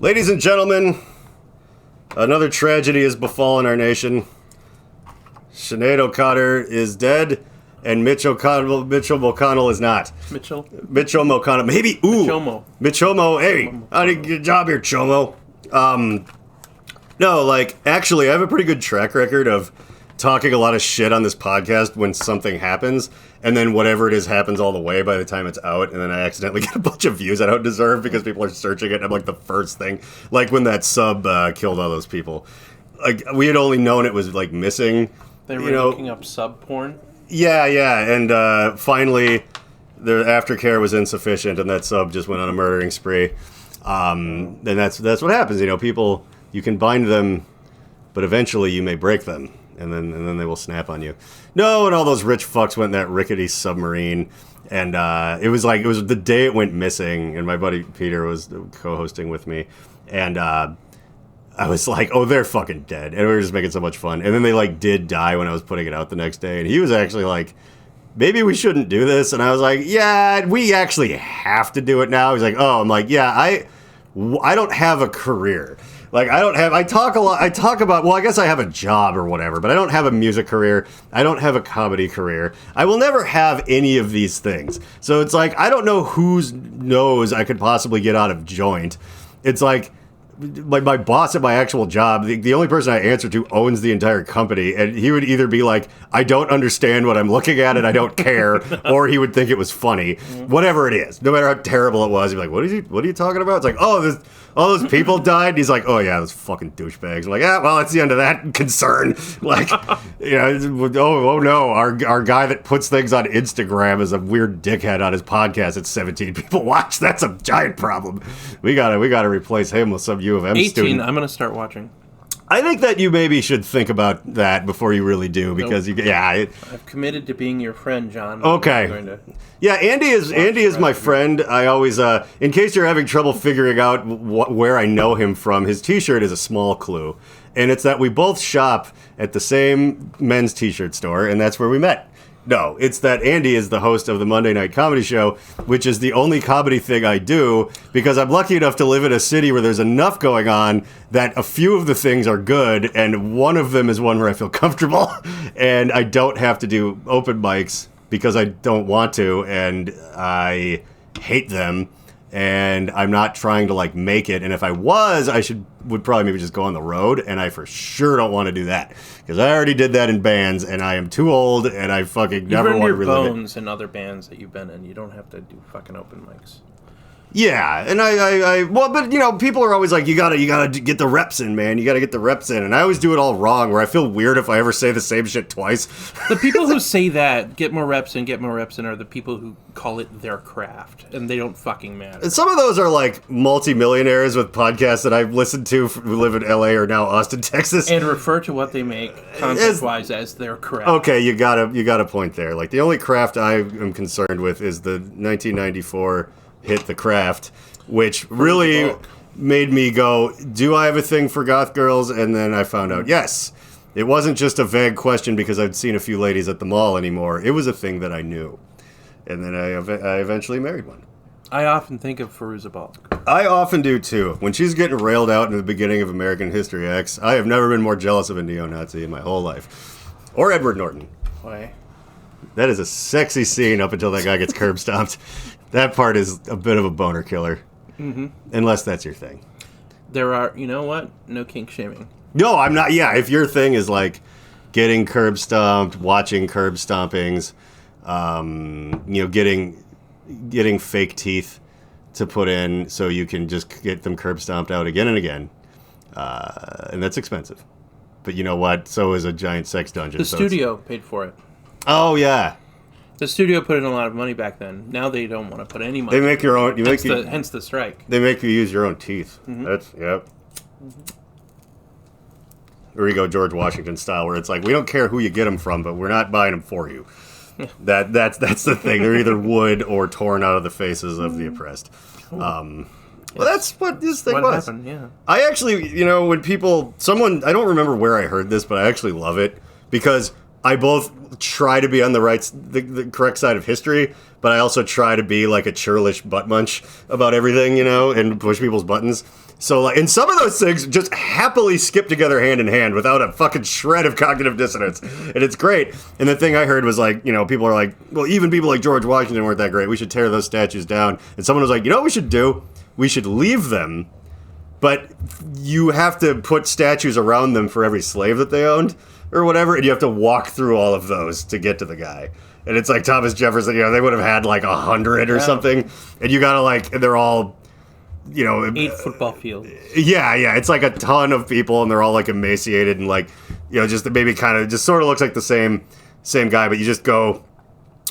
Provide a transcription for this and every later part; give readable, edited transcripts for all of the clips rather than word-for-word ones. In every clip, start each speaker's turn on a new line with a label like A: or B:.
A: Ladies and gentlemen, another tragedy has befallen our nation. Sinead O'Connor is dead, and Mitch McConnell is not.
B: Mitchell
A: McConnell. Maybe, Mitchomo. Hey, how did you get a job here, Chomo? No, like, actually, I have a pretty good track record of talking a lot of shit on this podcast when something happens, and then whatever it is happens all the way by the time it's out, and then I accidentally get a bunch of views I don't deserve because people are searching it, and I'm like the first thing. Like when that sub killed all those people. Like, we had only known it was, like, missing.
B: They were looking up sub porn?
A: Yeah, and finally, the aftercare was insufficient, and that sub just went on a murdering spree. And that's what happens, you know, people, you can bind them, but eventually you may break them. And then they will snap on you. No, and all those rich fucks went in that rickety submarine. And it was the day it went missing, and my buddy Peter was co-hosting with me. And I was like, oh, they're fucking dead. And we were just making so much fun. And then they, like, did die when I was putting it out the next day. And he was actually like, maybe we shouldn't do this. And I was like, yeah, we actually have to do it now. He's like, oh, I'm like, yeah, I don't have a career. Like, I talk about, well, I guess I have a job or whatever, but I don't have a music career. I don't have a comedy career. I will never have any of these things. So it's like, I don't know whose nose I could possibly get out of joint. It's like my boss at my actual job, the only person I answer to owns the entire company, and he would either be like, I don't understand what I'm looking at and I don't care, or he would think it was funny. Whatever it is, no matter how terrible it was, he'd be like, what are you talking about? It's like, oh, all those people died. And he's like, oh yeah, those fucking douchebags. I'm like, well, that's the end of that concern. Like, you know, oh no, our guy that puts things on Instagram is a weird dickhead on his podcast that 17 people watch. That's a giant problem. We gotta replace him with some U of M
B: 18,
A: student.
B: I'm gonna start watching.
A: I think that you maybe should think about that before you really do, because
B: I've committed to being your friend, John.
A: Okay. Yeah, Andy is my friend. I always, in case you're having trouble figuring out where I know him from, his T-shirt is a small clue, and it's that we both shop at the same men's T-shirt store, and that's where we met. No, it's that Andy is the host of the Monday Night Comedy Show, which is the only comedy thing I do, because I'm lucky enough to live in a city where there's enough going on that a few of the things are good, and one of them is one where I feel comfortable, and I don't have to do open mics because I don't want to, and I hate them, and I'm not trying to, like, make it, and if I was, would probably maybe just go on the road, and I for sure don't want to do that, because I already did that in bands, and I am too old, and I fucking never want to relive it.
B: You've earned your bones in other bands that you've been in. You don't have to do fucking open mics.
A: Yeah, and well, but, you know, people are always like, you gotta get the reps in, man. You gotta get the reps in, and I always do it all wrong, where I feel weird if I ever say the same shit twice.
B: The people who say that, get more reps in, are the people who call it their craft, and they don't fucking matter.
A: And some of those are, like, multimillionaires with podcasts that I've listened to who live in L.A. or now Austin, Texas.
B: And refer to what they make, concept-wise, as their craft.
A: Okay, you got a point there. Like, the only craft I am concerned with is the 1994 hit The Craft, which really made me go, do I have a thing for goth girls? And then I found out, yes. It wasn't just a vague question because I'd seen a few ladies at the mall anymore. It was a thing that I knew. And then I eventually married one.
B: I often think of Fairuza Balk.
A: I often do, too. When she's getting railed out in the beginning of American History X, I have never been more jealous of a neo-Nazi in my whole life. Or Edward Norton.
B: Why?
A: That is a sexy scene up until that guy gets curb stomped. That part is a bit of a boner killer. Mm-hmm. Unless that's your thing.
B: There are, you know what? No kink shaming.
A: No, I'm not. Yeah, if your thing is like getting curb stomped, watching curb stompings, you know, getting fake teeth to put in so you can just get them curb stomped out again and again. And that's expensive. But you know what? So is a giant sex dungeon.
B: The studio paid for it.
A: Oh, yeah.
B: The studio put in a lot of money back then. Now they don't want to put any money.
A: They make your own.
B: Hence the strike.
A: They make you use your own teeth.
B: Mm-hmm.
A: That's yep. Or you go George Washington style, where it's like, we don't care who you get them from, but we're not buying them for you. That's the thing. They're either wood or torn out of the faces of the oppressed. Well, that's what this thing was.
B: Happened, yeah.
A: I actually, you know, when people, I don't remember where I heard this, but I actually love it because I both try to be on the correct side of history, but I also try to be like a churlish butt munch about everything, and push people's buttons. So, like, and some of those things just happily skip together hand in hand without a fucking shred of cognitive dissonance. And it's great. And the thing I heard was like, people are like, well, even people like George Washington weren't that great. We should tear those statues down. And someone was like, you know what we should do? We should leave them, but you have to put statues around them for every slave that they owned or whatever. And you have to walk through all of those to get to the guy. And it's like Thomas Jefferson, they would have had like 100 or something. And you gotta and they're all...
B: 8 football fields.
A: Yeah, it's like a ton of people, and they're all like emaciated and like, just maybe kind of just sort of looks like the same guy, but you just go,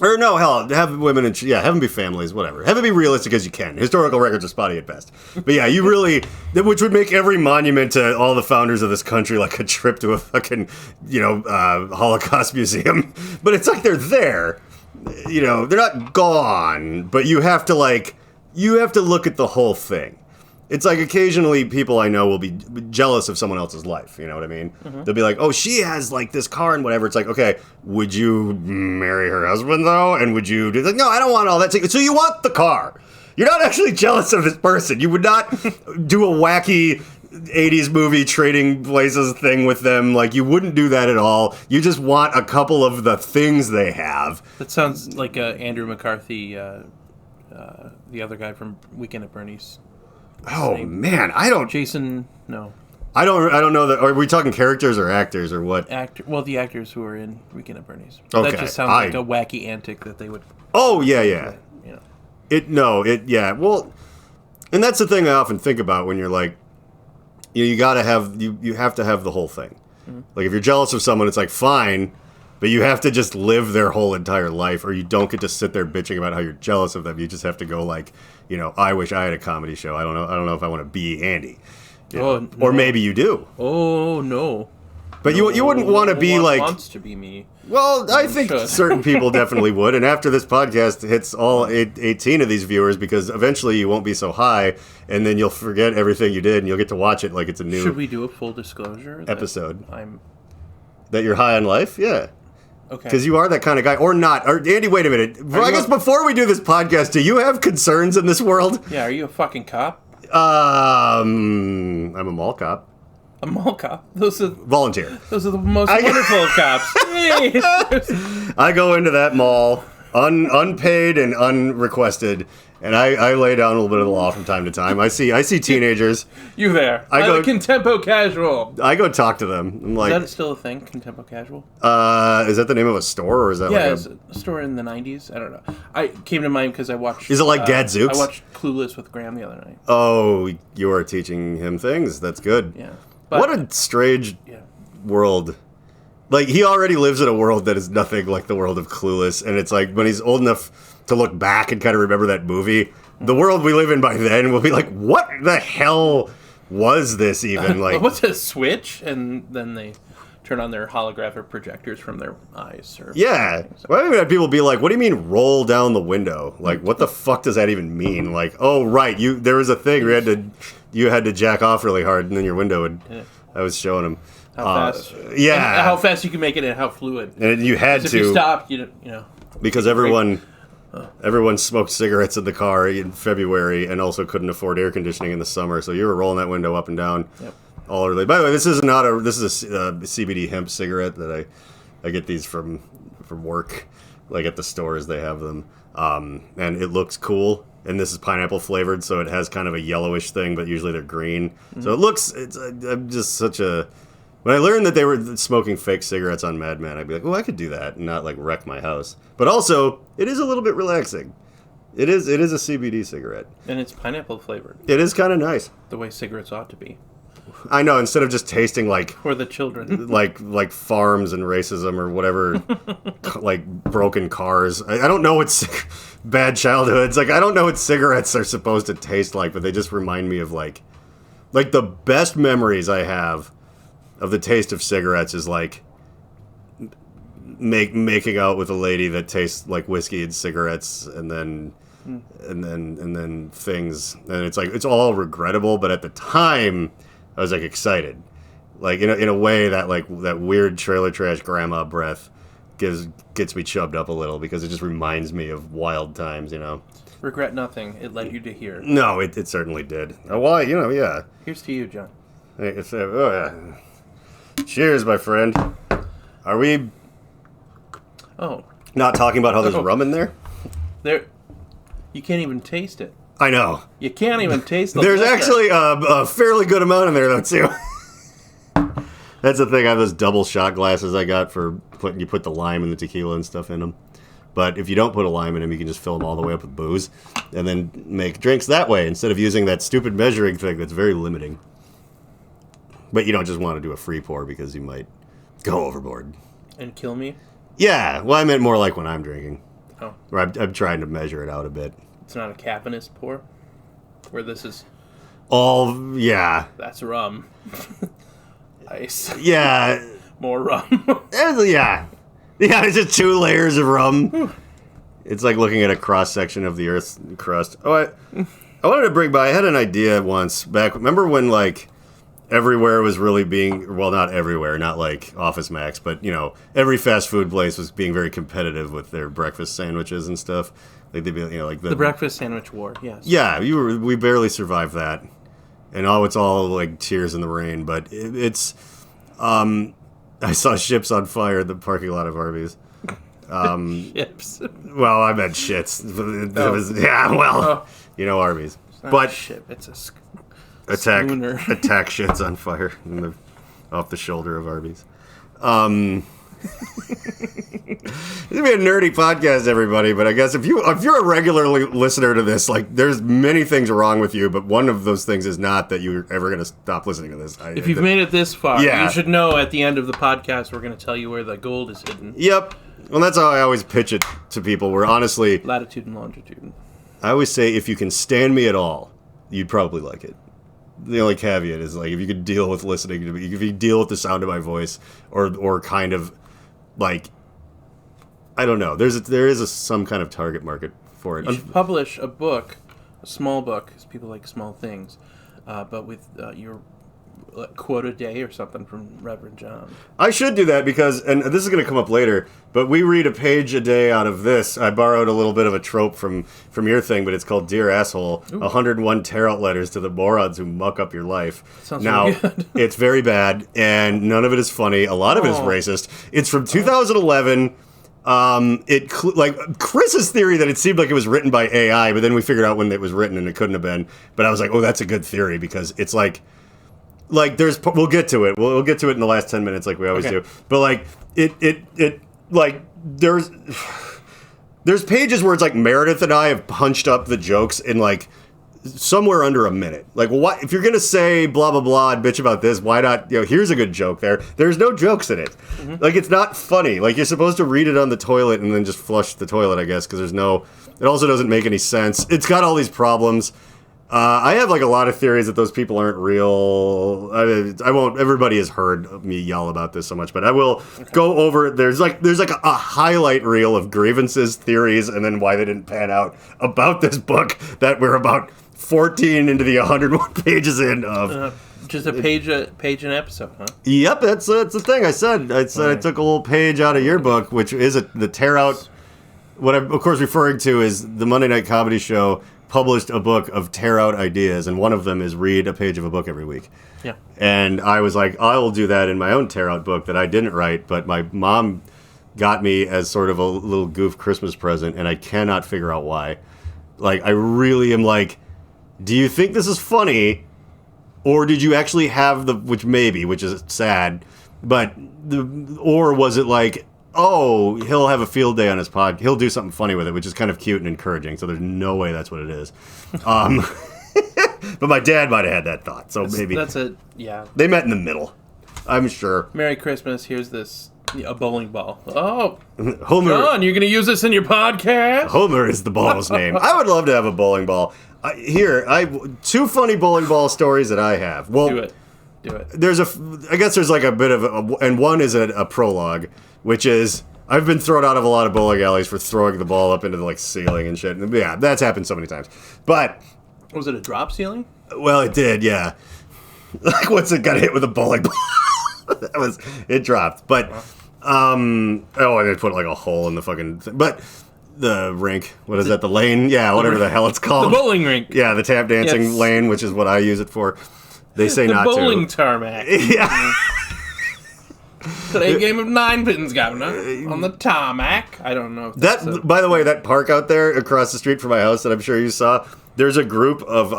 A: or no, hell, have women and have them be families, whatever. Have it be realistic as you can. Historical records are spotty at best, but yeah, you really, which would make every monument to all the founders of this country like a trip to a fucking, Holocaust museum. But it's like they're there, they're not gone, but you have to look at the whole thing. It's like occasionally people I know will be jealous of someone else's life. You know what I mean? Mm-hmm. They'll be like, oh, she has like this car and whatever. It's like, okay, would you marry her husband though? And would you do like, no, I don't want all that. So you want the car. You're not actually jealous of this person. You would not do a wacky 80s movie trading places thing with them. Like, you wouldn't do that at all. You just want a couple of the things they have.
B: That sounds like Andrew McCarthy, the other guy from Weekend at Bernie's.
A: Oh man, I don't.
B: Jason, no.
A: I don't know that. Are we talking characters or actors or what?
B: Well, the actors who are in Weekend at Bernie's.
A: Okay,
B: that just sounds like a wacky antic that they would.
A: Oh yeah. Well, and that's the thing I often think about when you're like, you gotta have you have to have the whole thing. Mm-hmm. Like if you're jealous of someone, it's like fine. But you have to just live their whole entire life, or you don't get to sit there bitching about how you're jealous of them. You just have to go like, I wish I had a comedy show. I don't know if I want to be Andy.
B: No.
A: Or maybe you do.
B: Oh, no.
A: But you wouldn't want to be like...
B: wants to be me.
A: Well, I think certain people definitely would. And after this podcast hits all 18 of these viewers, because eventually you won't be so high, and then you'll forget everything you did, and you'll get to watch it like it's a new...
B: Should we do a full disclosure?
A: Episode. That you're high on life? Yeah.
B: Okay.
A: Because you are that kind of guy, or not. Or, Andy, wait a minute. I guess before we do this podcast, do you have concerns in this world?
B: Yeah, are you a fucking cop?
A: I'm a mall cop.
B: A mall cop?
A: Volunteer.
B: Those are the most wonderful of cops.
A: I go into that mall, unpaid and unrequested, and I lay down a little bit of the law from time to time. I see teenagers.
B: You there. I go Contempo Casual.
A: I go talk to them. I'm like,
B: is that still a thing, Contempo Casual?
A: Is that the name of a store, or is that
B: it's a store in the 90s? I don't know. I came to mind because I watched...
A: Is it like Gadzooks?
B: I watched Clueless with Graham the other night.
A: Oh, you are teaching him things. That's good.
B: Yeah.
A: What a strange world. Like, he already lives in a world that is nothing like the world of Clueless, and it's like, when he's old enough to look back and kind of remember that movie, the world we live in by then will be like, what the hell was this even? Like,
B: what's a switch? And then they turn on their holographic projectors from their eyes.
A: Yeah. Well, I've had people be like, what do you mean roll down the window? Like, what the fuck does that even mean? Like, oh, right, there was a thing where you had to jack off really hard, and then your window would... Yeah. I was showing them.
B: How fast?
A: Yeah.
B: And how fast you can make it and how fluid.
A: And you had to.
B: If you stopped, you know.
A: Because everyone smoked cigarettes in the car in February and also couldn't afford air conditioning in the summer, so you were rolling that window up and down all early. By the way, this is a CBD hemp cigarette that I get these from work, like at the stores they have them, and it looks cool. And this is pineapple flavored, so it has kind of a yellowish thing, but usually they're green. Mm-hmm. So it looks, I'm just such a... When I learned that they were smoking fake cigarettes on Mad Men, I'd be like, oh, I could do that and not, like, wreck my house. But also, it is a little bit relaxing. It is a CBD cigarette.
B: And it's pineapple flavored.
A: It is kind of nice.
B: The way cigarettes ought to be.
A: I know, instead of just tasting like...
B: For the children.
A: like farms and racism or whatever, like broken cars. I don't know what... Bad childhoods. Like, I don't know what cigarettes are supposed to taste like, but they just remind me of, like the best memories I have of the taste of cigarettes is, like, making out with a lady that tastes like whiskey and cigarettes, and then things. And it's, like, it's all regrettable, but at the time... I was like excited, like in a way that like that weird trailer trash grandma breath gets me chubbed up a little because it just reminds me of wild times, you know.
B: Regret nothing. It led you to here.
A: No, it certainly did. Why, you know, yeah.
B: Here's to you, John.
A: Yeah. Cheers, my friend. Are we not talking about how there's rum in there?
B: You can't even taste it.
A: I know.
B: You can't even taste the
A: There's
B: liquor.
A: actually a fairly good amount in there, though, too. That's the thing. I have those double shot glasses I got for you put the lime and the tequila and stuff in them. But if you don't put a lime in them, you can just fill them all the way up with booze and then make drinks that way instead of using that stupid measuring thing that's very limiting. But you don't just want to do a free pour because you might go overboard.
B: And kill me?
A: Yeah. Well, I meant more like when I'm drinking.
B: Oh.
A: Where I'm trying to measure it out a bit.
B: It's not a capitalist pour? Where this is...
A: Yeah.
B: That's rum. Ice.
A: Yeah.
B: More rum.
A: Yeah. Yeah, it's just 2 layers of rum. It's like looking at a cross-section of the Earth's crust. I wanted to bring by, I had an idea once back. Remember when, like, everywhere was really being, well, not everywhere, not like Office Max, but, you know, every fast food place was being very competitive with their breakfast sandwiches and stuff. Like, they'd be, you know, like
B: the breakfast sandwich war, yes.
A: Yeah, we barely survived that. And it's all like tears in the rain, but it's I saw ships on fire in the parking lot of Arby's.
B: Ships.
A: Well, I meant shits. You know Arby's.
B: It's not
A: But
B: a ship, it's a
A: attack shits on fire off the shoulder of Arby's. This is gonna be a nerdy podcast, everybody. But I guess if you're a regular listener to this, like, there's many things wrong with you, but one of those things is not that you're ever gonna stop listening to this.
B: If you've made it this far,
A: Yeah.
B: you should know at the end of the podcast we're going to tell you where the gold is hidden.
A: Yep. Well, that's how I always pitch it to people. Where honestly,
B: Latitude and longitude.
A: I always say if you can stand me at all, you'd probably like it. The only caveat is, like, if you could deal with listening to me, if you deal with the sound of my voice, or kind of, like, I don't know. There is some kind of target market for it.
B: You should publish a book, a small book, because people like small things, but with your quote a day or something from Reverend John.
A: I should do that because, and this is going to come up later, but we read a page a day out of this. I borrowed a little bit of a trope from your thing, but it's called Dear Asshole, Ooh. 101 tear-out letters to the morons who muck up your life.
B: Sounds
A: now,
B: really good.
A: It's very bad, and none of it is funny. A lot of it is racist. It's from 2011. Like Chris's theory that it seemed like it was written by AI, but then we figured out when it was written and it couldn't have been. But I was like, oh, that's a good theory because it's like there's, we'll get to it. We'll get to it in the last 10 minutes like we always do. But like it like there's pages where it's like Meredith and I have punched up the jokes in like somewhere under a minute. Like, why, if you're gonna say blah blah blah and bitch about this, why not? You know, here's a good joke there. There's no jokes in it. Mm-hmm. Like, it's not funny. Like, you're supposed to read it on the toilet and then just flush the toilet, I guess, because there's no. It also doesn't make any sense. It's got all these problems. I have like a lot of theories that those people aren't real. I won't. Everybody has heard me yell about this so much, but I will go over. There's like a highlight reel of grievances, theories, and then why they didn't pan out about this book that we're about 14 into the 101 pages in of.
B: Just a page an episode, huh?
A: Yep, that's the thing. I said I took a little page out of your book, which is the tear out. What I'm of course referring to is the Monday Night Comedy Show published a book of tear out ideas, and one of them is read a page of a book every week.
B: Yeah.
A: And I was like, I will do that in my own tear out book that I didn't write, but my mom got me as sort of a little goof Christmas present, and I cannot figure out why. Like, I really am like, do you think this is funny, or did you actually have which is sad, but or was it like, oh, he'll have a field day on his pod. He'll do something funny with it, which is kind of cute and encouraging. So there's no way that's what it is. But my dad might have had that thought. So maybe
B: that's it. Yeah,
A: they met in the middle, I'm sure.
B: Merry Christmas. Here's a bowling ball. Oh,
A: Homer,
B: John, you're gonna use this in your podcast?
A: Homer is the ball's name. I would love to have a bowling ball. Two funny bowling ball stories that I have. Well,
B: do it.
A: I guess there's like a bit of and one is a prologue, which is I've been thrown out of a lot of bowling alleys for throwing the ball up into the like ceiling and shit. And yeah, that's happened so many times. But
B: was it a drop ceiling?
A: Well, it did, yeah. Like once it got hit with a bowling ball, it dropped. But and they put like a hole in the fucking thing. But the rink, what is that? The lane? Yeah, whatever the hell it's called.
B: The bowling rink.
A: Yeah, the tap dancing lane, which is what I use it for. They say not to.
B: The bowling tarmac.
A: Yeah.
B: Play a game of 9 pins, Governor, on the tarmac. I don't know. If
A: by the way, that park out there across the street from my house that I'm sure you saw, there's a group of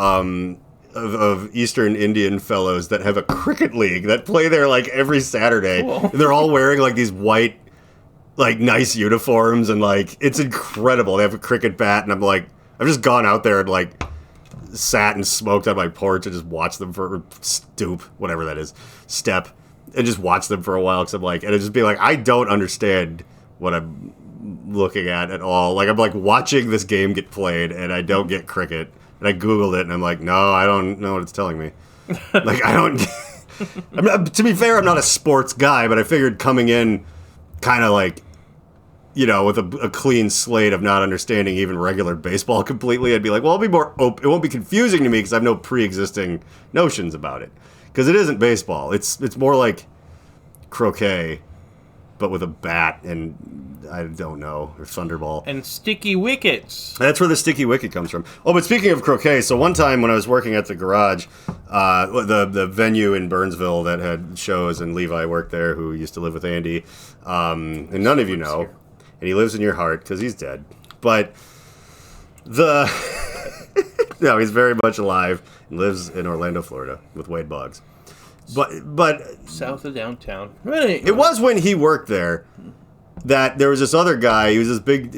A: Eastern Indian fellows that have a cricket league that play there like every Saturday.
B: Cool.
A: They're all wearing like these white, like nice uniforms, and like it's incredible. They have a cricket bat, and I've just gone out there and like sat and smoked on my porch and just watched them step. And just watch them for a while, because I'm like, and it'd just be like, I don't understand what I'm looking at all. Like, I'm like watching this game get played, and I don't get cricket. And I Googled it, and I'm like, no, I don't know what it's telling me. Like, I don't. To be fair, I'm not a sports guy, but I figured coming in kind of like, with a clean slate of not understanding even regular baseball completely, I'd be like, well, I'll be more open. It won't be confusing to me because I have no pre-existing notions about it. Because it isn't baseball. It's more like croquet, but with a bat and I don't know, or thunderball.
B: And sticky wickets.
A: That's where the sticky wicket comes from. Oh, but speaking of croquet, so one time when I was working at the garage, the venue in Burnsville that had shows, and Levi worked there, who used to live with Andy, and none of you know, and he lives in your heart because he's dead. But no, he's very much alive and lives in Orlando, Florida, with Wade Boggs. But
B: south of downtown. Really?
A: It was when he worked there that there was this other guy. He was this big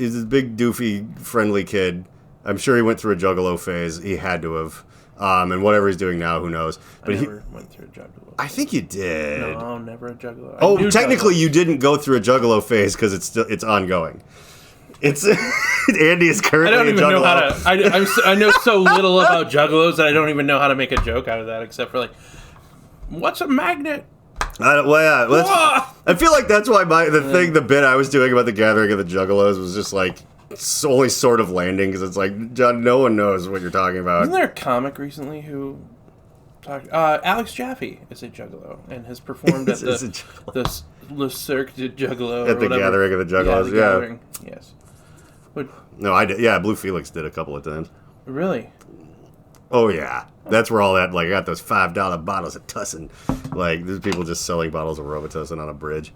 A: doofy, friendly kid. I'm sure he went through a juggalo phase. He had to have. And whatever he's doing now, who knows? But
B: I never went through a juggalo phase.
A: I think you did.
B: No, never a juggalo.
A: Oh, technically you didn't go through a juggalo phase because it's ongoing. It's Andy is currently.
B: I don't even know how to. I know so little about juggalos that I don't even know how to make a joke out of that, except for like, what's a magnet?
A: I feel like that's why the bit I was doing about the gathering of the juggalos was just like only sort of landing, because it's like, John, no one knows what you're talking about.
B: Isn't there a comic recently who talked? Alex Jaffe is a juggalo and has performed at the Le Cirque du Juggalo
A: at the gathering of the juggalos.
B: Gathering. Yes.
A: No, I did. Yeah, Blue Felix did a couple of times.
B: Really?
A: Oh yeah, that's where all that I got those $5 bottles of Tussin. Like there's people just selling bottles of Robitussin on a bridge,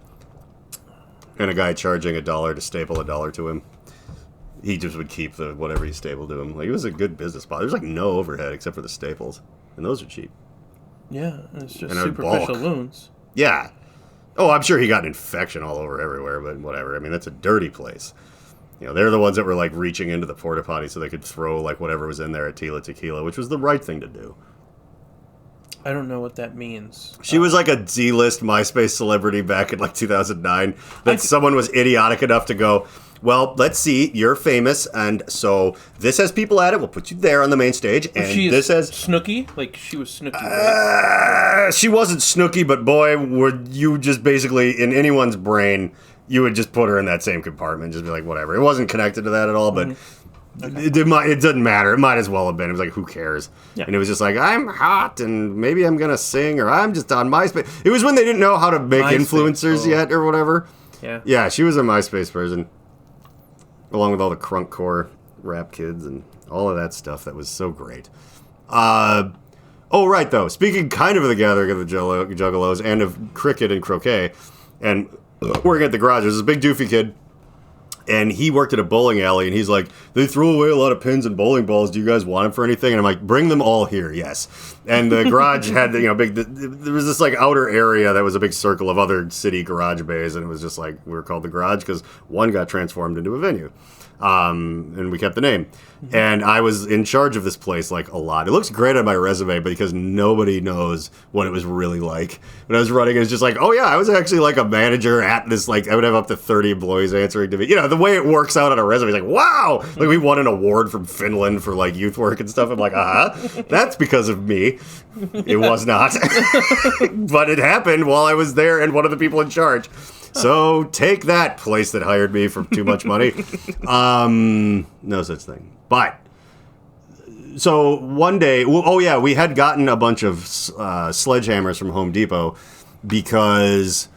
A: and a guy charging $1 to staple $1 to him. He just would keep the whatever he stapled to him. Like it was a good business model. There's like no overhead except for the staples, and those are cheap.
B: Yeah, it's just superficial wounds.
A: Yeah. Oh, I'm sure he got an infection all over everywhere, but whatever. I mean, that's a dirty place. They're the ones that were like reaching into the porta potty so they could throw like whatever was in there at Tila Tequila, which was the right thing to do.
B: I don't know what that means.
A: She was like a D-list MySpace celebrity back in like 2009 that someone was idiotic enough to go, well, let's see, you're famous, and so this has people at it, we'll put you there on the main stage, and this has...
B: Snooki? Like, she was Snooki, right?
A: She wasn't Snooki, but boy, would you just basically, in anyone's brain, you would just put her in that same compartment, just be like, whatever. It wasn't connected to that at all, but it doesn't matter. It might as well have been. It was like, who cares? Yeah. And it was just like, I'm hot, and maybe I'm going to sing, or I'm just on MySpace. It was when they didn't know how to make influencers yet, or whatever.
B: Yeah.
A: Yeah, she was a MySpace person. Along with all the crunkcore rap kids and all of that stuff that was so great. Oh, right, though. Speaking kind of the gathering of the juggalos and of cricket and croquet, and working at the garage, there's this big doofy kid, and he worked at a bowling alley, and he's like, they throw away a lot of pins and bowling balls. Do you guys want them for anything? And I'm like, bring them all here, yes. And the garage had, there was this like outer area that was a big circle of other city garage bays, and it was just like, we were called the garage because one got transformed into a venue. And we kept the name. Mm-hmm. And I was in charge of this place like a lot. It looks great on my resume, but because nobody knows what it was really like. When I was running, it was just like, oh yeah, I was actually like a manager at this, like I would have up to 30 employees answering to me. The way it works out on a resume is like, wow! Like we won an award from Finland for like youth work and stuff. I'm like, that's because of me. It was not. But it happened while I was there and one of the people in charge. So take that, place that hired me for too much money. No such thing. But so one day, we had gotten a bunch of sledgehammers from Home Depot because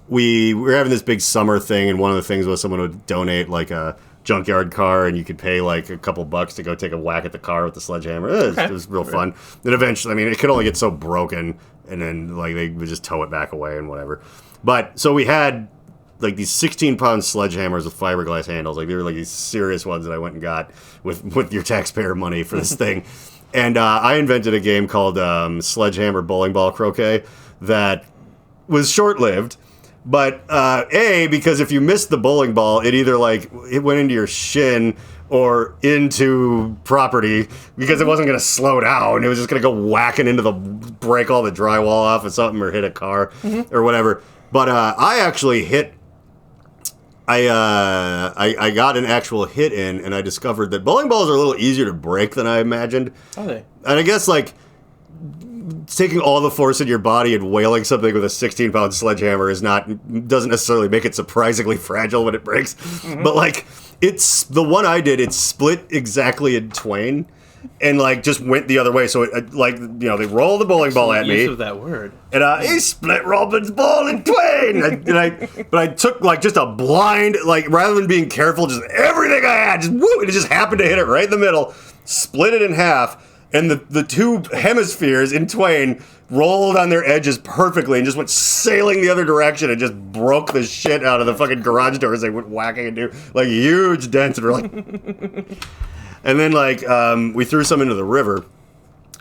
A: we were having this big summer thing, and one of the things was someone would donate like a junkyard car, and you could pay like a couple bucks to go take a whack at the car with the sledgehammer. It was real fun. Then eventually, I mean, it could only get so broken, and then like they would just tow it back away and whatever. But so we had like these 16-pound sledgehammers with fiberglass handles. Like they were like these serious ones that I went and got with your taxpayer money for this thing. And I invented a game called Sledgehammer Bowling Ball Croquet that was short-lived. But because if you missed the bowling ball, it either like it went into your shin or into property because it wasn't going to slow down. It was just going to go whacking into break all the drywall off of something or hit a car or whatever. But I actually hit. I got an actual hit in, and I discovered that bowling balls are a little easier to break than I imagined.
B: Are they?
A: And I guess like taking all the force in your body and wailing something with a 16-pound sledgehammer doesn't necessarily make it surprisingly fragile when it breaks. But like it's the one I did, it split exactly in twain. And like just went the other way, so it they roll the bowling ball at me.
B: Use of that word.
A: And he split Robin's ball in twain. But I took like just a blind, like rather than being careful, just everything I had, just woo, and it just happened to hit it right in the middle, split it in half, and the two hemispheres in twain rolled on their edges perfectly and just went sailing the other direction and just broke the shit out of the fucking garage doors. They went whacking into like huge dents, and we're like. And then, we threw some into the river.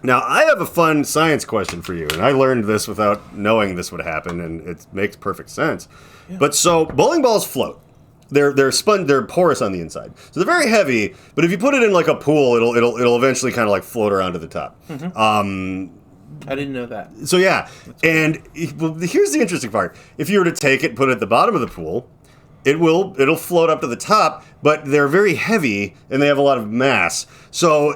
A: Now, I have a fun science question for you, and I learned this without knowing this would happen, and it makes perfect sense. Yeah. But so, bowling balls float. They're porous on the inside, so they're very heavy. But if you put it in like a pool, it'll eventually kind of like float around to the top.
B: I didn't know that.
A: So yeah, and here's the interesting part: if you were to take it, put it at the bottom of the pool. It'll float up to the top, but they're very heavy and they have a lot of mass. So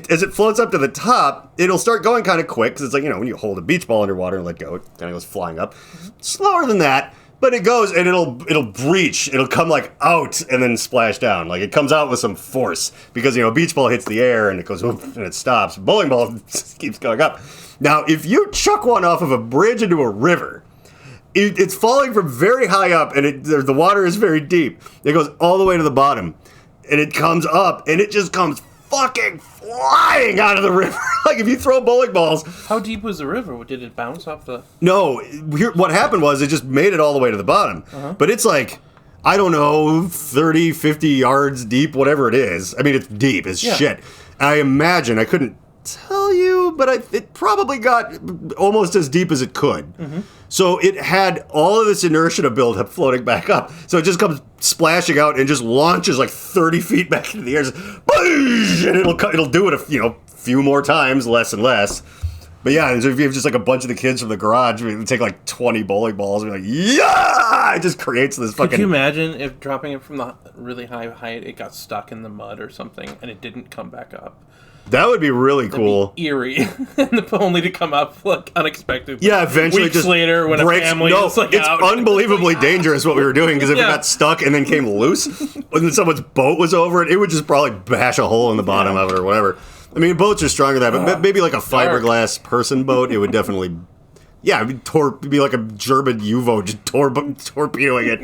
A: as it floats up to the top, it'll start going kind of quick because it's like, when you hold a beach ball underwater and let go, it kind of goes flying up. Slower than that, but it goes and it'll breach. It'll come like out and then splash down. Like it comes out with some force because, beach ball hits the air and it goes oof, and it stops. Bowling ball keeps going up. Now, if you chuck one off of a bridge into a river, it's falling from very high up, and the water is very deep. It goes all the way to the bottom, and it comes up, and it just comes fucking flying out of the river. Like, if you throw bowling balls...
B: How deep was the river? Did it bounce off the...
A: No, what happened was it just made it all the way to the bottom. But it's like, I don't know, 30, 50 yards deep, whatever it is. I mean, it's deep as shit. I imagine, I couldn't tell you, but it probably got almost as deep as it could. So it had all of this inertia to build up floating back up. So it just comes splashing out and just launches like 30 feet back into the air. And it'll do it a few more times, less and less. But yeah, if you have just like a bunch of the kids from the garage, we take like 20 bowling balls and be like, yeah! It just creates this fucking...
B: Could you imagine if dropping it from the really high height, it got stuck in the mud or something and it didn't come back up?
A: That would be really cool.
B: That'd be eerie, and only to come up like unexpectedly.
A: Yeah, eventually
B: weeks
A: just
B: later when breaks. A family is like
A: it's
B: out.
A: unbelievably dangerous what we were doing because if it got stuck and then came loose, and then someone's boat was over it, it would just probably bash a hole in the bottom of it or whatever. I mean, boats are stronger than that, but maybe like a fiberglass person boat, it would definitely. Yeah, it'd be like a German U-boat just torpedoing it.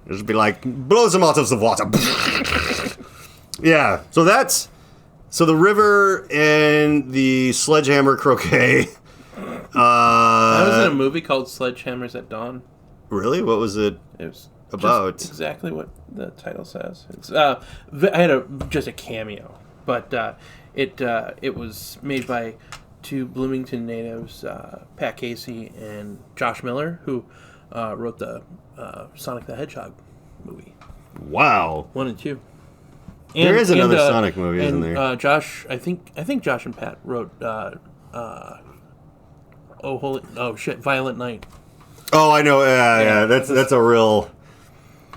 A: It'd be like blow some out of the water. Yeah, so the river and the sledgehammer croquet.
B: That was in a movie called Sledgehammers at Dawn.
A: Really? What was it about?
B: Just exactly what the title says. It's I had just a cameo, but it was made by two Bloomington natives, Pat Casey and Josh Miller, who wrote the Sonic the Hedgehog movie.
A: Wow.
B: 1 and 2.
A: There is another Sonic movie, isn't there?
B: Josh, I think Josh and Pat wrote Violent Night.
A: Oh, I know. Yeah. That's a real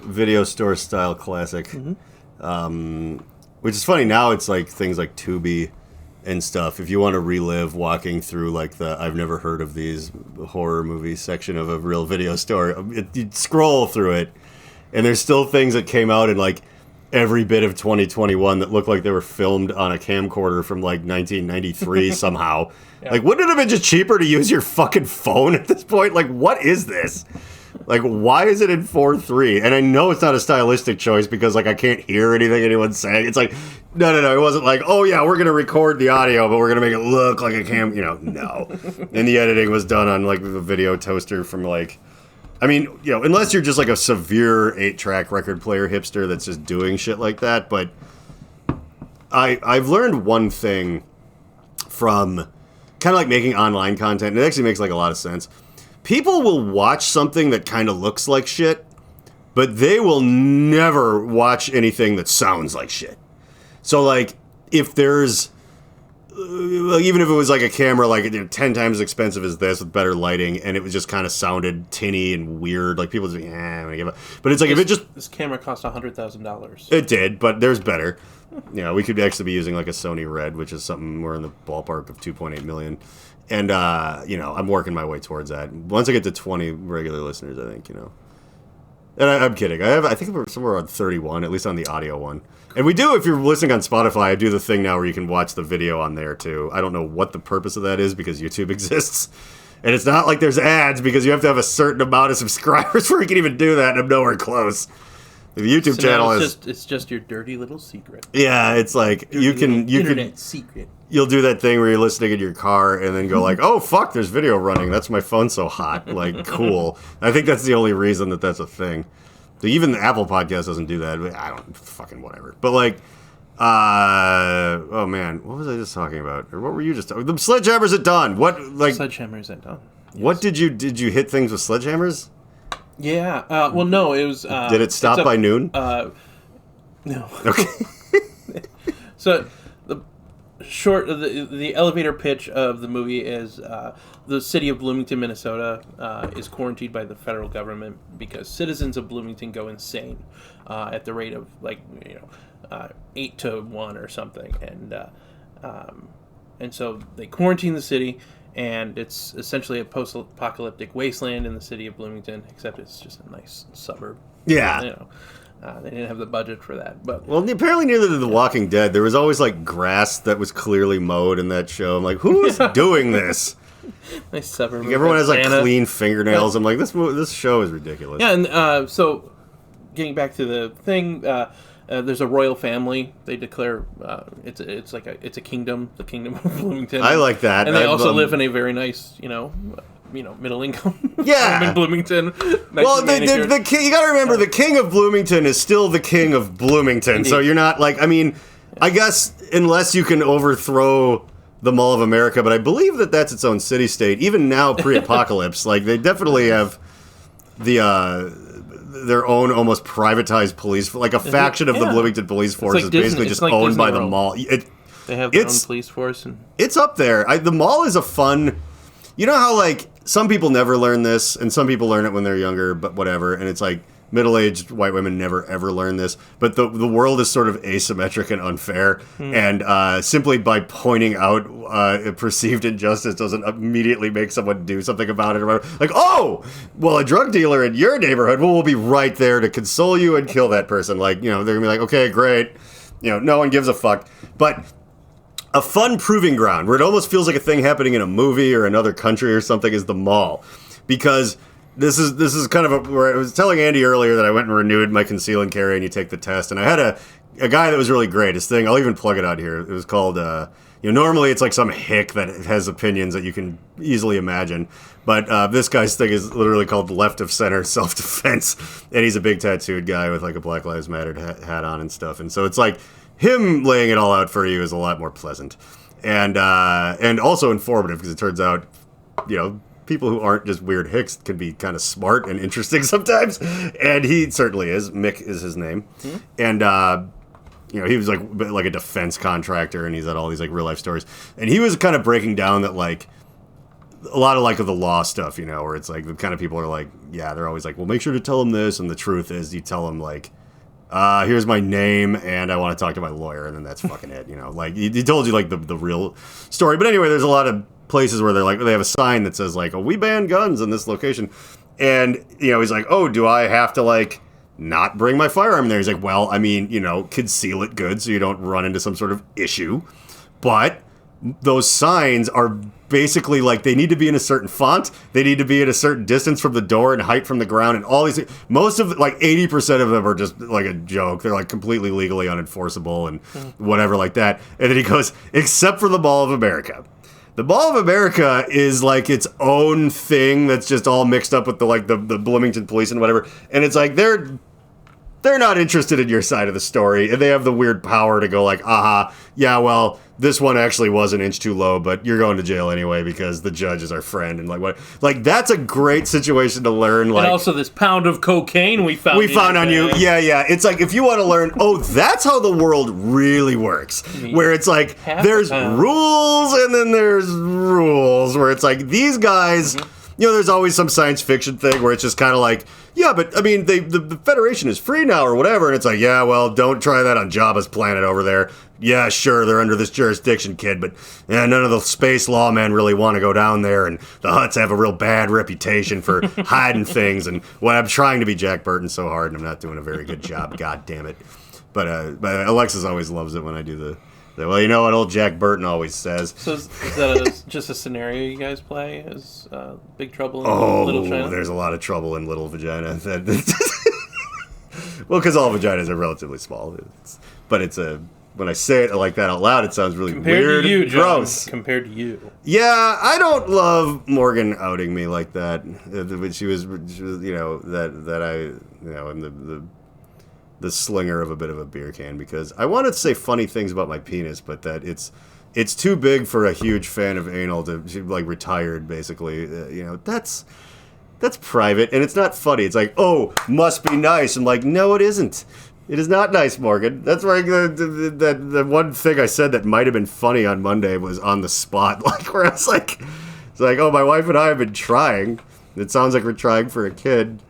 A: video store style classic. Which is funny now. It's like things like Tubi and stuff. If you want to relive walking through like the I've never heard of these horror movie section of a real video store, you scroll through it, and there's still things that came out in like every bit of 2021 that looked like they were filmed on a camcorder from like 1993 somehow. Yeah. Like, wouldn't it have been just cheaper to use your fucking phone at this point? Like, what is this? Like, why is it in 4:3? And I know it's not a stylistic choice because, like, I can't hear anything anyone's saying. It's like, no. It wasn't like, oh, yeah, we're going to record the audio, but we're going to make it look like a no. And the editing was done on, like, the video toaster from, like, I mean, unless you're just, like, a severe 8-track record player hipster that's just doing shit like that. But I've learned one thing from kind of, like, making online content, and it actually makes, like, a lot of sense. People will watch something that kind of looks like shit, but they will never watch anything that sounds like shit. So, like, if there's, even if it was like a camera like 10 times as expensive as this with better lighting, and it was just kind of sounded tinny and weird, like people just be, I'm gonna give up. But it's like if it just
B: this camera cost $100,000.
A: It did, but there's better. We could actually be using like a Sony Red, which is something more in the ballpark of $2.8 million. And, I'm working my way towards that. Once I get to 20 regular listeners, I think, And I'm kidding. I think we're somewhere on 31, at least on the audio one. And we do, if you're listening on Spotify, I do the thing now where you can watch the video on there, too. I don't know what the purpose of that is because YouTube exists. And it's not like there's ads because you have to have a certain amount of subscribers before you can even do that, and I'm nowhere close. The YouTube channel
B: it's just your dirty little secret.
A: Yeah, it's like
B: internet secret.
A: You'll do that thing where you're listening in your car and then go like, oh, fuck, there's video running. That's my phone so hot. Like, cool. I think that's the only reason that's a thing. Even the Apple Podcast doesn't do that. I don't, fucking whatever. But like, oh man, what was I just talking about? Or what were you just talking? The sledgehammers at dawn. What, like?
B: Sledgehammers at dawn. Yes.
A: What did you hit things with sledgehammers?
B: Yeah. Well, no, it was.
A: Did it stop by noon?
B: No.
A: Okay.
B: So the elevator pitch of the movie is the city of Bloomington, Minnesota is quarantined by the federal government because citizens of Bloomington go insane at the rate of 8 to 1 or something, and so they quarantine the city, and it's essentially a post-apocalyptic wasteland in the city of Bloomington, except it's just a nice suburb.
A: Yeah.
B: They didn't have the budget for that, but
A: apparently neither did The Walking Dead. There was always like grass that was clearly mowed in that show. I'm like, who's doing this?
B: Nice suburb.
A: Like, everyone has like clean fingernails. I'm like, this show is ridiculous.
B: Yeah, and so getting back to the thing, there's a royal family. They declare it's a kingdom, the kingdom of Bloomington.
A: I like that,
B: and they also live in a very nice, middle income.
A: Yeah,
B: in Bloomington.
A: Well, the king, you got to remember, the king of Bloomington is still the king of Bloomington. Indeed. So you're not like, I guess unless you can overthrow the Mall of America, but I believe that's its own city-state. Even now, pre-apocalypse, like they definitely have their own almost privatized police, like a faction of the Bloomington police force is basically just owned by the mall.
B: They have their own police force, and
A: it's up there. The mall is a fun. You know how, like, some people never learn this, and some people learn it when they're younger, but whatever, and it's like, middle-aged white women never, ever learn this, but the world is sort of asymmetric and unfair, and simply by pointing out a perceived injustice doesn't immediately make someone do something about it, or whatever. Like, oh, well, a drug dealer in your neighborhood, well, we'll be right there to console you and kill that person. Like, they're gonna be like, okay, great, no one gives a fuck, but a fun proving ground where it almost feels like a thing happening in a movie or another country or something is the mall, because this is kind of where I was telling Andy earlier that I went and renewed my conceal and carry, and you take the test, and I had a guy that was really great. His thing, I'll even plug it out here. It was called normally it's like some hick that has opinions that you can easily imagine, but this guy's thing is literally called left of center self-defense, and he's a big tattooed guy with like a Black Lives Matter hat on and stuff, and so it's like him laying it all out for you is a lot more pleasant, and also informative, because it turns out, people who aren't just weird hicks can be kind of smart and interesting sometimes, and he certainly is. Mick is his name, and he was like a defense contractor, and he's had all these like real life stories, and he was kind of breaking down that like a lot of like of the law stuff, where it's like the kind of people are like, yeah, they're always like, well, make sure to tell them this, and the truth is you tell them like, here's my name, and I want to talk to my lawyer, and then that's fucking it, like he told you like the real story. But anyway, there's a lot of places where they have a sign that says like, oh, we ban guns in this location, and he's like, oh, do I have to like not bring my firearm there? He's like, well, conceal it good so you don't run into some sort of issue, but those signs are basically like they need to be in a certain font, they need to be at a certain distance from the door and height from the ground, and all these. Most of like 80% of them are just like a joke. They're like completely legally unenforceable and whatever like that. And then he goes, except for the Mall of America. The Mall of America is like its own thing that's just all mixed up with the Bloomington police and whatever. And it's like they're not interested in your side of the story, and they have the weird power to go like, aha, yeah, well, this one actually was an inch too low, but you're going to jail anyway because the judge is our friend, and like what, like that's a great situation to learn. Like,
B: and also this pound of cocaine we found
A: on you, yeah. It's like if you want to learn, oh, that's how the world really works, where it's like there's rules and then there's rules, where it's like these guys. You know, there's always some science fiction thing where it's just kind of like, yeah, but I mean, the Federation is free now or whatever, and it's like, yeah, well, don't try that on Jabba's planet over there. Yeah, sure, they're under this jurisdiction, kid, but none of the space lawmen really want to go down there, and the Hutts have a real bad reputation for hiding things, and when I'm trying to be Jack Burton so hard, and I'm not doing a very good job, god damn it. But Alexis always loves it when I do the well, you know what old Jack Burton always says.
B: So is that just a scenario you guys play as Big Trouble in Little China?
A: Oh, there's a lot of trouble in Little Vagina. Well, because all vaginas are relatively small. But it's when I say it like that out loud, it sounds really weird
B: to you,
A: and gross.
B: John, compared to you.
A: Yeah, I don't love Morgan outing me like that. She was you know, that I, you know, am the slinger of a bit of a beer can, because I wanted to say funny things about my penis, but that it's too big for a huge fan of anal to, she like retired basically. You know, that's private and it's not funny. It's like, oh, must be nice. I'm like, no, it isn't. It is not nice, Morgan. That's where the one thing I said that might have been funny on Monday was on the spot, like where I was like, it's like, oh, my wife and I have been trying. It sounds like we're trying for a kid,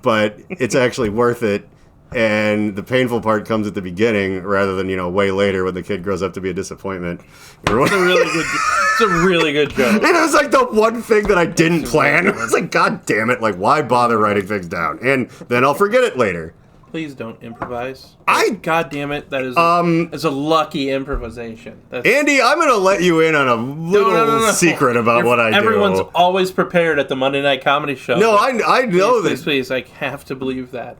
A: but it's actually worth it. And the painful part comes at the beginning rather than, you know, way later when the kid grows up to be a disappointment.
B: It's a really good joke.
A: And it was like the one thing that I didn't plan. It was like, God damn it, like why bother writing things down? And then I'll forget it later.
B: Please don't improvise. God damn it, that is it's a lucky improvisation.
A: Andy, I'm going to let you in on a little secret about what I do.
B: Everyone's always prepared at the Monday Night Comedy Show.
A: No, I know that.
B: Please, I have to believe that.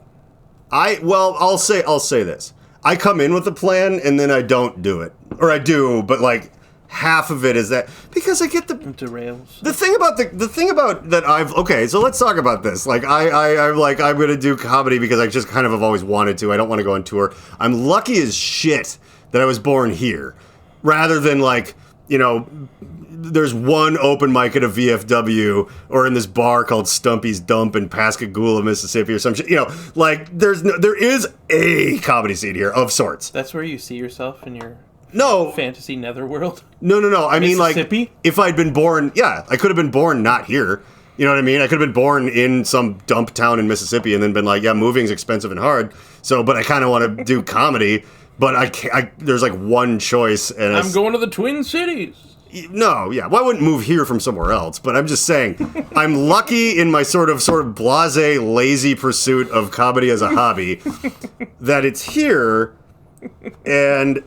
A: I'll say this. I come in with a plan and then I don't do it. Or I do, but like half of it is that because I get the
B: derails.
A: The thing about that okay, so let's talk about this. Like I'm like, I'm gonna do comedy because I just kind of have always wanted to. I don't want to go on tour. I'm lucky as shit that I was born here. Rather than like, you know, there's one open mic at a VFW or in this bar called Stumpy's Dump in Pascagoula, Mississippi or some shit. You know, like there is a comedy scene here of sorts.
B: That's where you see yourself in your fantasy netherworld?
A: No. I mean, like, if I'd been born, I could have been born not here. You know what I mean? I could have been born in some dump town in Mississippi and then been like, yeah, moving's expensive and hard. So, but I kind of want to do comedy, but I can't, there's like one choice. And
B: I'm going to the Twin Cities.
A: No, yeah. Well, I wouldn't move here from somewhere else, but I'm just saying, I'm lucky in my sort of blasé, lazy pursuit of comedy as a hobby that it's here, and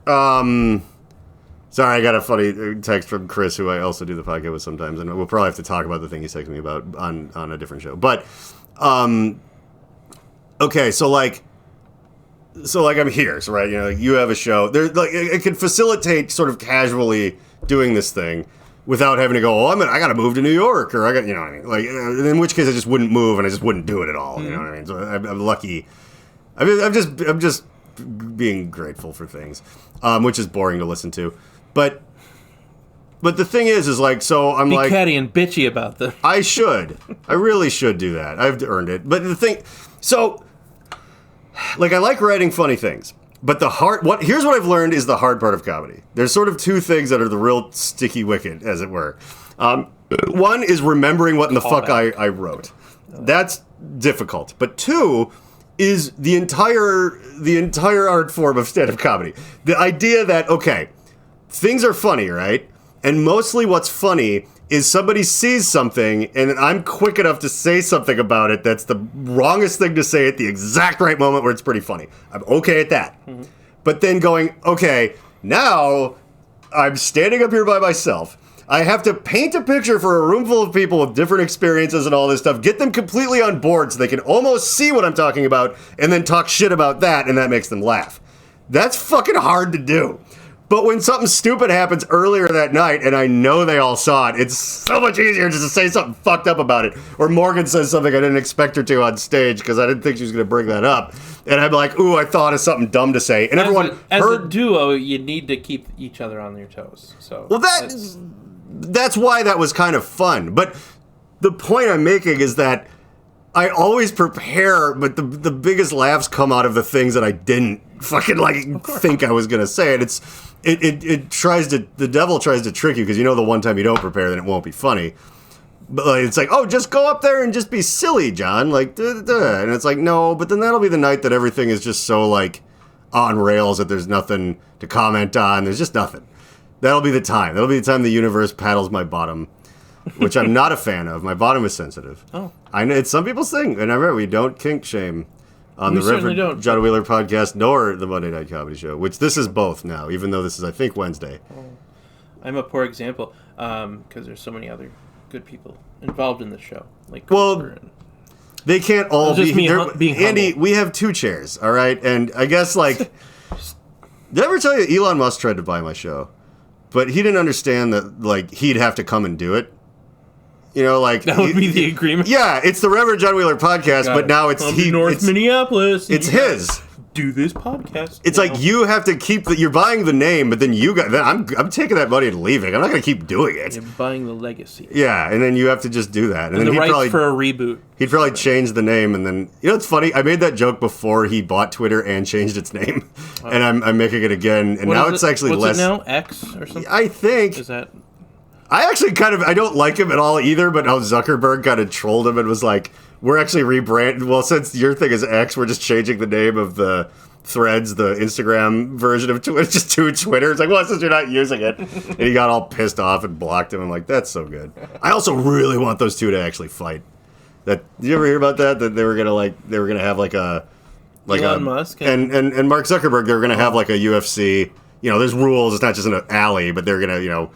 A: sorry, I got a funny text from Chris, who I also do the podcast with sometimes, and we'll probably have to talk about the thing he's texting me about on a different show. But okay, so I'm here, so right, you know, like you have a show. There, like it can facilitate sort of casually doing this thing without having to go, I got to move to New York, or I got, you know what I mean? Like, in which case I just wouldn't move and I just wouldn't do it at all. Mm-hmm. You know what I mean? So I'm lucky. I'm just being grateful for things, which is boring to listen to, but the thing is like, so I'm like,
B: be catty and bitchy about them.
A: I really should do that. I've earned it. But the thing, so. Like, I like writing funny things, but here's what I've learned is the hard part of comedy. There's sort of two things that are the real sticky wicket, as it were. One is remembering what in the fuck I wrote. That's difficult. But two is the entire art form of stand-up comedy. The idea that, okay, things are funny, right? And mostly what's funny is somebody sees something and I'm quick enough to say something about it that's the wrongest thing to say at the exact right moment where it's pretty funny. I'm okay at that. Mm-hmm. But then going, okay, Now, I'm standing up here by myself. I have to paint a picture for a room full of people with different experiences and all this stuff, get them completely on board so they can almost see what I'm talking about, and then talk shit about that, and that makes them laugh. That's fucking hard to do. But when something stupid happens earlier that night, and I know they all saw it, it's so much easier just to say something fucked up about it. Or Morgan says something I didn't expect her to on stage because I didn't think she was going to bring that up. And I'm like, ooh, I thought of something dumb to say. And everyone
B: as a duo, you need to keep each other on your toes. So
A: well, that's why that was kind of fun. But the point I'm making is that I always prepare, but the biggest laughs come out of the things that I didn't fucking think I was gonna say. And the devil tries to trick you because you know the one time you don't prepare, then it won't be funny. But it's like, oh, just go up there and just be silly, John. Like, and it's like, no, but then that'll be the night that everything is just so like on rails that there's nothing to comment on. There's just nothing. That'll be the time. That'll be the time the universe paddles my bottom, which I'm not a fan of. My bottom is sensitive.
B: Oh.
A: I know it's some people's thing. And I remember we don't kink shame on the Reverend John Wheeler podcast nor the Monday Night Comedy Show, which this is both now, even though this is, I think, Wednesday.
B: Oh. I'm a poor example because there's so many other good people involved in the show. Like,
A: they can't all be
B: being
A: Andy,
B: humble.
A: we have two chairs, all right? And I guess, like, did I ever tell you Elon Musk tried to buy my show? But he didn't understand that, like, he'd have to come and do it. You know, like...
B: That would be the agreement?
A: Yeah, it's the Reverend John Wheeler podcast, but now it's...
B: Minneapolis.
A: It's his.
B: Do this podcast.
A: It's like you have to keep... You're buying the name, but then I'm taking that money and leaving. I'm not going to keep doing it.
B: You're buying the legacy.
A: Yeah, and then you have to just do that.
B: And then the rights for a reboot.
A: He'd probably change the name, and then... You know, it's funny. I made that joke before he bought Twitter and changed its name. And I'm making it again, and now it's actually less...
B: What's it now? X or something?
A: I think...
B: Is that...
A: I actually I don't like him at all either, but how Zuckerberg kind of trolled him and was like, we're actually rebranding. Well, since your thing is X, we're just changing the name of the Threads, the Instagram version of Twitter, just to Twitter. It's like, well, since you're not using it. And he got all pissed off and blocked him. I'm like, that's so good. I also really want those two to actually fight. Did you ever hear about that? That they were gonna have like
B: Elon Musk
A: and Mark Zuckerberg, they were gonna have like a UFC. You know, there's rules. It's not just in an alley, but they're gonna,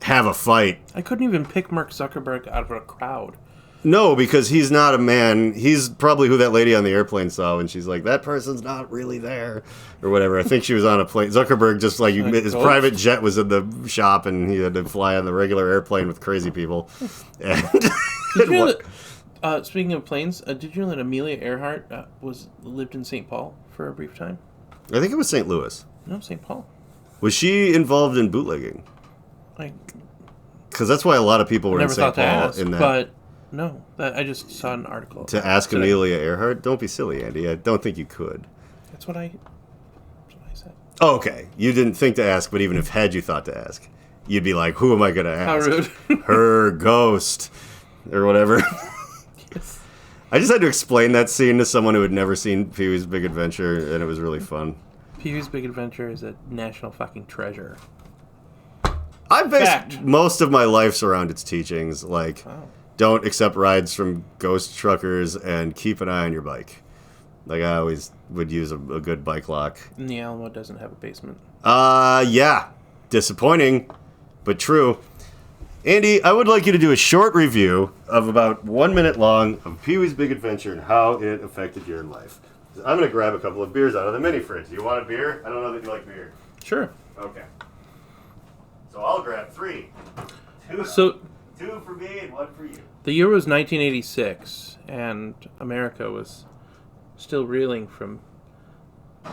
A: have a fight.
B: I couldn't even pick Mark Zuckerberg out of a crowd.
A: No, because he's not a man. He's probably who that lady on the airplane saw when she's like, that person's not really there, or whatever. I think she was on a plane. Zuckerberg just his private jet was in the shop, and he had to fly on the regular airplane with crazy people. And
B: did you know that, speaking of planes, did you know that Amelia Earhart lived in St. Paul for a brief time?
A: I think it was St. Louis.
B: No, St. Paul.
A: Was she involved in bootlegging? Because that's why a lot of people were in St. Paul in that.
B: But no, I just saw an article.
A: To ask Amelia Earhart? Don't be silly, Andy. I don't think you could.
B: That's what I said.
A: Oh, okay. You didn't think to ask, but even if had you thought to ask, you'd be like, who am I going to ask?
B: How rude.
A: Her ghost. Or whatever.
B: Yes.
A: I just had to explain that scene to someone who had never seen Pee-wee's Big Adventure, and it was really fun.
B: Pee-wee's Big Adventure is a national fucking treasure.
A: I've based most of my life around its teachings, like don't accept rides from ghost truckers and keep an eye on your bike. Like I always would use a good bike lock.
B: And the Alamo doesn't have a basement.
A: Yeah. Disappointing, but true. Andy, I would like you to do a short review of about 1 minute long of Pee-wee's Big Adventure and how it affected your life. I'm going to grab a couple of beers out of the mini fridge. Do you want a beer? I don't know that you like beer.
B: Sure.
A: Okay. So I'll grab 3. Two for me and 1 for you.
B: The year was 1986, and America was still reeling from, I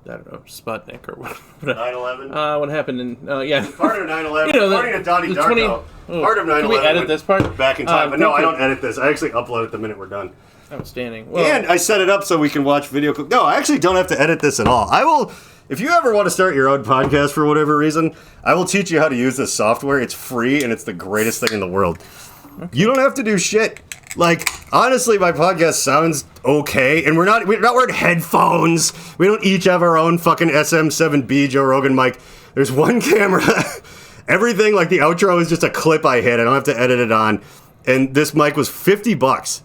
B: don't know, Sputnik or what.
A: 9/11?
B: What happened in, yeah.
A: Part of 9/11, according to Donnie Darko, part of 9/11.
B: Can we edit this part?
A: Back in time. But no, I don't edit this. I actually upload it the minute we're done.
B: Outstanding. Well,
A: and I set it up so we can watch video. No, I actually don't have to edit this at all. I will... If you ever want to start your own podcast for whatever reason, I will teach you how to use this software. It's free, and it's the greatest thing in the world. Okay. You don't have to do shit. Like, honestly, my podcast sounds okay, and we're not wearing headphones. We don't each have our own fucking SM7B Joe Rogan mic. There's one camera. Everything, like the outro, is just a clip I hit. I don't have to edit it on. And this mic was $50.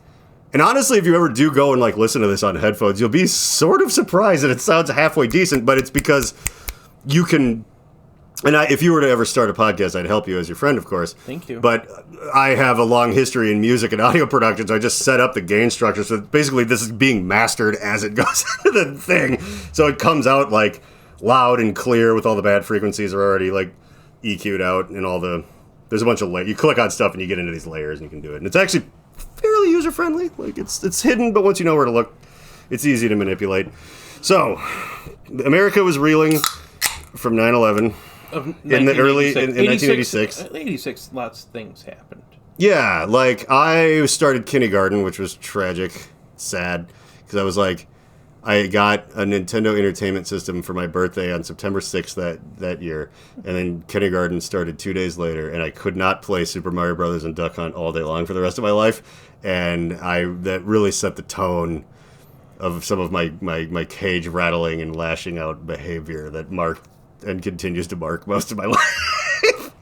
A: And honestly, if you ever do go and like listen to this on headphones, you'll be sort of surprised that it sounds halfway decent, but it's because you can. And if you were to ever start a podcast, I'd help you as your friend, of course.
B: Thank you.
A: But I have a long history in music and audio production, so I just set up the gain structure. So basically, this is being mastered as it goes into the thing. So it comes out like loud and clear with all the bad frequencies are already like EQ'd out and all the. There's a bunch of you click on stuff and you get into these layers and you can do it. And it's actually fairly user friendly. Like it's hidden, but once you know where to look, it's easy to manipulate. So America was reeling from 9/11. In 1986.
B: 86, lots of things happened.
A: Yeah, like I started kindergarten, which was tragic, sad, because I was like, I got a Nintendo Entertainment System for my birthday on September 6th that year, and then kindergarten started 2 days later, and I could not play Super Mario Brothers and Duck Hunt all day long for the rest of my life, and that really set the tone of some of my cage rattling and lashing out behavior that marked and continues to mark most of my life.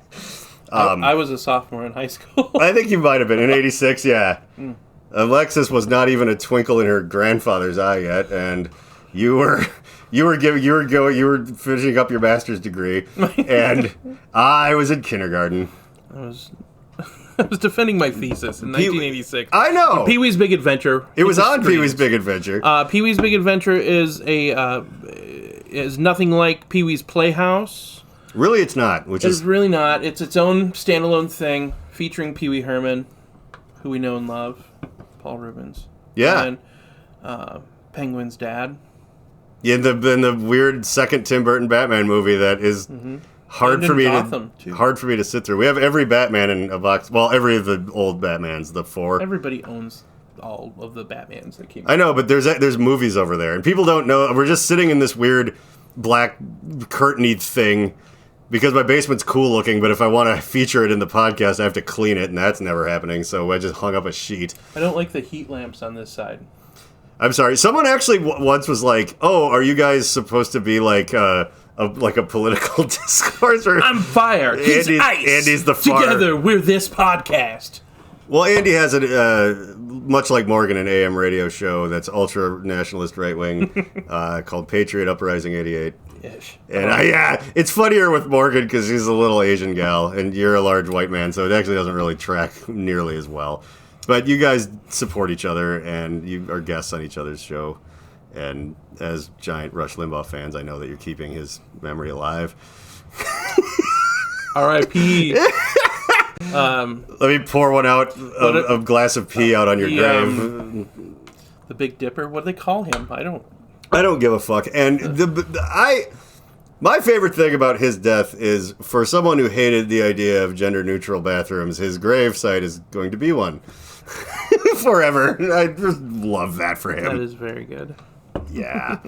B: I was a sophomore in high school.
A: I think you might have been in '86. Yeah, Alexis was not even a twinkle in her grandfather's eye yet, and you were finishing up your master's degree, and I was in kindergarten.
B: I was defending my thesis in 1986.
A: I know.
B: Pee-wee's Big Adventure.
A: It was on Pee-wee's Big Adventure.
B: Pee-wee's Big Adventure is is nothing like Pee-wee's Playhouse.
A: Really, it's not.
B: It's really not. It's its own standalone thing featuring Pee-wee Herman, who we know and love, Paul Rubens.
A: Yeah.
B: And Penguin's dad.
A: Yeah, in the weird second Tim Burton Batman movie that is hard for me to sit through. We have every Batman in a box. Well, every of the old Batmans, the 4.
B: Everybody owns all of the Batmans that came out.
A: I know, but there's movies over there, and people don't know. We're just sitting in this weird black curtainy thing because my basement's cool looking, but if I want to feature it in the podcast, I have to clean it, and that's never happening, so I just hung up a sheet.
B: I don't like the heat lamps on this side.
A: I'm sorry. Someone actually once was like, "Oh, are you guys supposed to be like a political discourse?" Or
B: I'm fire. He's ice.
A: Andy's the fire.
B: Together, we're this podcast.
A: Well, Andy has a much like Morgan, an AM radio show that's ultra nationalist right wing called Patriot Uprising 88.
B: Ish.
A: And it's funnier with Morgan because she's a little Asian gal, and you're a large white man, so it actually doesn't really track nearly as well. But you guys support each other, and you are guests on each other's show. And as giant Rush Limbaugh fans, I know that you're keeping his memory alive.
B: R.I.P.
A: Let me pour one out, a glass of pee out on your grave.
B: The Big Dipper? What do they call him? I
A: don't give a fuck. And my favorite thing about his death is, for someone who hated the idea of gender-neutral bathrooms, his gravesite is going to be one. Forever. I just love that for him.
B: That is very good.
A: Yeah.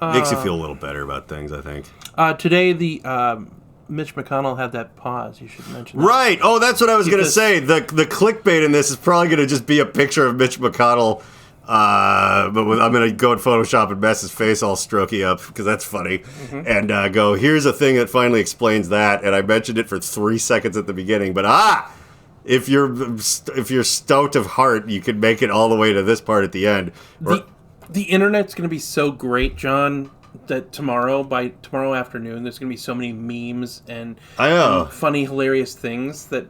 A: Makes you feel a little better about things, I think.
B: Today, Mitch McConnell had that pause. You should mention that.
A: Right. Oh, that's what I was going to say. The clickbait in this is probably going to just be a picture of Mitch McConnell, but I'm going to go in Photoshop and mess his face all strokey up, because that's funny, and go, here's a thing that finally explains that, and I mentioned it for 3 seconds at the beginning, but if you're stout of heart, you can make it all the way to this part at the end.
B: The internet's going to be so great, John, that by tomorrow afternoon, there's going to be so many memes and funny, hilarious things that